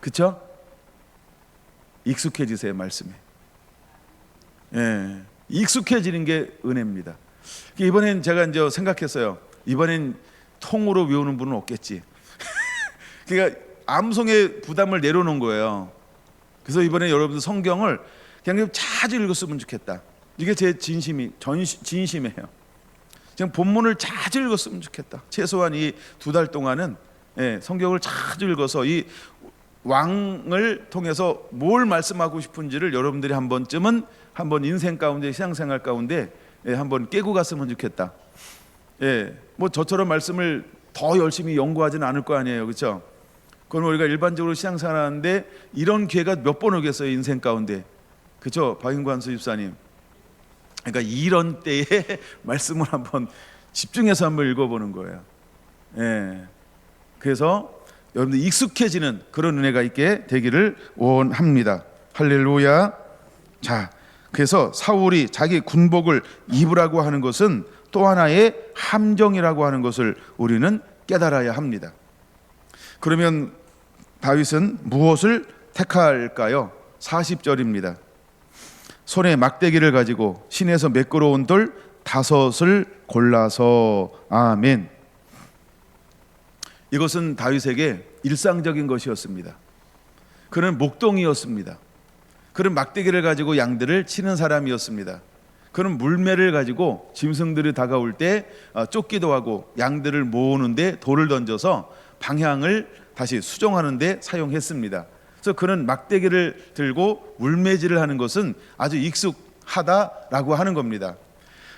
그렇죠? 익숙해지세요, 말씀에. 예, 익숙해지는 게 은혜입니다. 이번엔 제가 이제 생각했어요. 이번엔 통으로 외우는 분은 없겠지. 그러니까 암송의 부담을 내려놓은 거예요. 그래서 이번에 여러분들 성경을 그냥 자주 읽었으면 좋겠다. 이게 제 진심이에요. 그냥 본문을 자주 읽었으면 좋겠다. 최소한 이 2달 동안은 성경을 자주 읽어서 이 왕을 통해서 뭘 말씀하고 싶은지를 여러분들이 한 번쯤은 한번 인생 가운데, 신앙생활 가운데 한번 깨고 갔으면 좋겠다. 뭐 저처럼 말씀을 더 열심히 연구하지는 않을 거 아니에요, 그렇죠? 그럼 우리가 일반적으로 신앙생활하는데 이런 기회가 몇 번 오겠어요, 인생 가운데, 그렇죠? 박인관 수집사님. 그러니까 이런 때에 말씀을 한번 집중해서 한번 읽어보는 거예요. 그래서 여러분들 익숙해지는 그런 은혜가 있게 되기를 원합니다. 할렐루야. 자, 그래서 사울이 자기 군복을 입으라고 하는 것은 또 하나의 함정이라고 하는 것을 우리는 깨달아야 합니다. 그러면 다윗은 무엇을 택할까요? 40절입니다. 손에 막대기를 가지고 신에서 매끄러운 돌 5을 골라서. 아멘. 이것은 다윗에게 일상적인 것이었습니다. 그는 목동이었습니다. 그는 막대기를 가지고 양들을 치는 사람이었습니다. 그는 물매를 가지고 짐승들이 다가올 때 쫓기도 하고 양들을 모으는데 돌을 던져서 방향을 다시 수정하는 데 사용했습니다. 그래서 그는 막대기를 들고 물매질을 하는 것은 아주 익숙하다라고 하는 겁니다.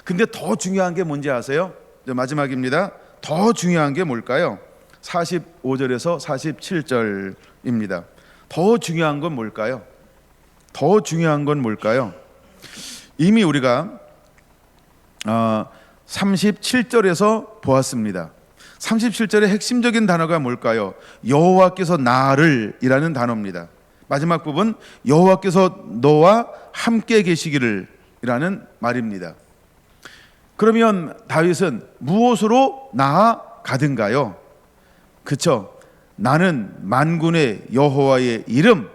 근데 더 중요한 게 뭔지 아세요? 마지막입니다. 더 중요한 게 뭘까요? 45절에서 47절입니다. 더 중요한 건 뭘까요? 더 중요한 건 뭘까요? 이미 우리가 37절에서 보았습니다. 37절의 핵심적인 단어가 뭘까요? 여호와께서 나를 이라는 단어입니다. 마지막 부분 여호와께서 너와 함께 계시기를 이라는 말입니다. 그러면 다윗은 무엇으로 나아가든가요? 그쵸? 나는 만군의 여호와의 이름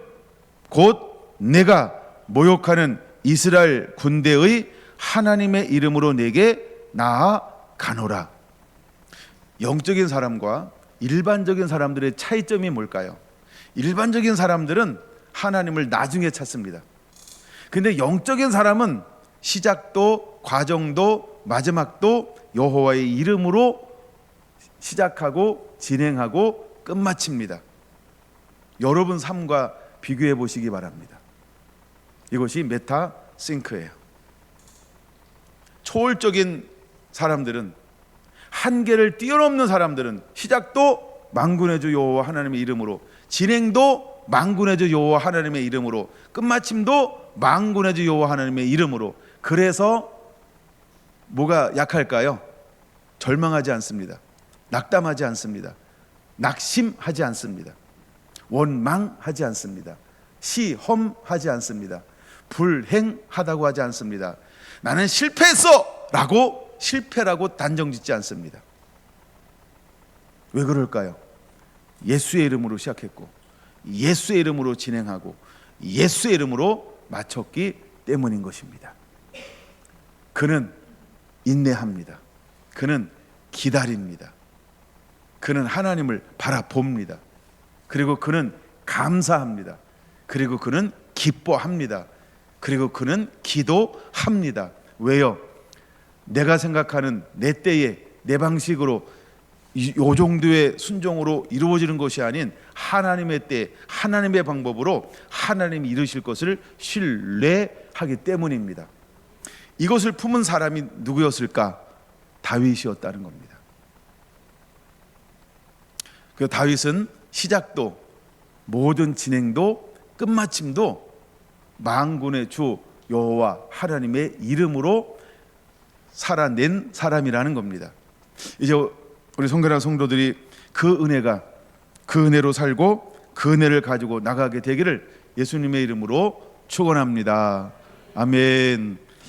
곧 내가 모욕하는 이스라엘 군대의 하나님의 이름으로 내게 나아가노라. 영적인 사람과 일반적인 사람들의 차이점이 뭘까요? 일반적인 사람들은 하나님을 나중에 찾습니다. 근데 영적인 사람은 시작도 과정도 마지막도 여호와의 이름으로 시작하고 진행하고 끝마칩니다. 여러분 삶과 비교해 보시기 바랍니다. 이것이 메타싱크예요. 초월적인 사람들은, 한계를 뛰어넘는 사람들은 시작도 만군의 주 여호와 하나님의 이름으로, 진행도 만군의 주 여호와 하나님의 이름으로, 끝마침도 만군의 주 여호와 하나님의 이름으로. 그래서 뭐가 약할까요? 절망하지 않습니다. 낙담하지 않습니다. 낙심하지 않습니다. 원망하지 않습니다. 시험하지 않습니다. 불행하다고 하지 않습니다. 나는 실패했어 라고 실패라고 단정짓지 않습니다. 왜 그럴까요? 예수의 이름으로 시작했고 예수의 이름으로 진행하고 예수의 이름으로 마쳤기 때문인 것입니다. 그는 인내합니다. 그는 기다립니다. 그는 하나님을 바라봅니다. 그리고 그는 감사합니다. 그리고 그는 기뻐합니다. 그리고 그는 기도합니다. 왜요? 내가 생각하는 내 때에 내 방식으로 이 정도의 순종으로 이루어지는 것이 아닌 하나님의 때 하나님의 방법으로 하나님이 이루실 것을 신뢰하기 때문입니다. 이것을 품은 사람이 누구였을까? 다윗이었다는 겁니다. 그 다윗은 시작도 모든 진행도 끝마침도 만군의 주 여호와 하나님의 이름으로 살아낸 사람이라는 겁니다. 이제 우리 성결한 성도들이 그 은혜로 살고 그 은혜를 가지고 나가게 되기를 예수님의 이름으로 축원합니다. 아멘.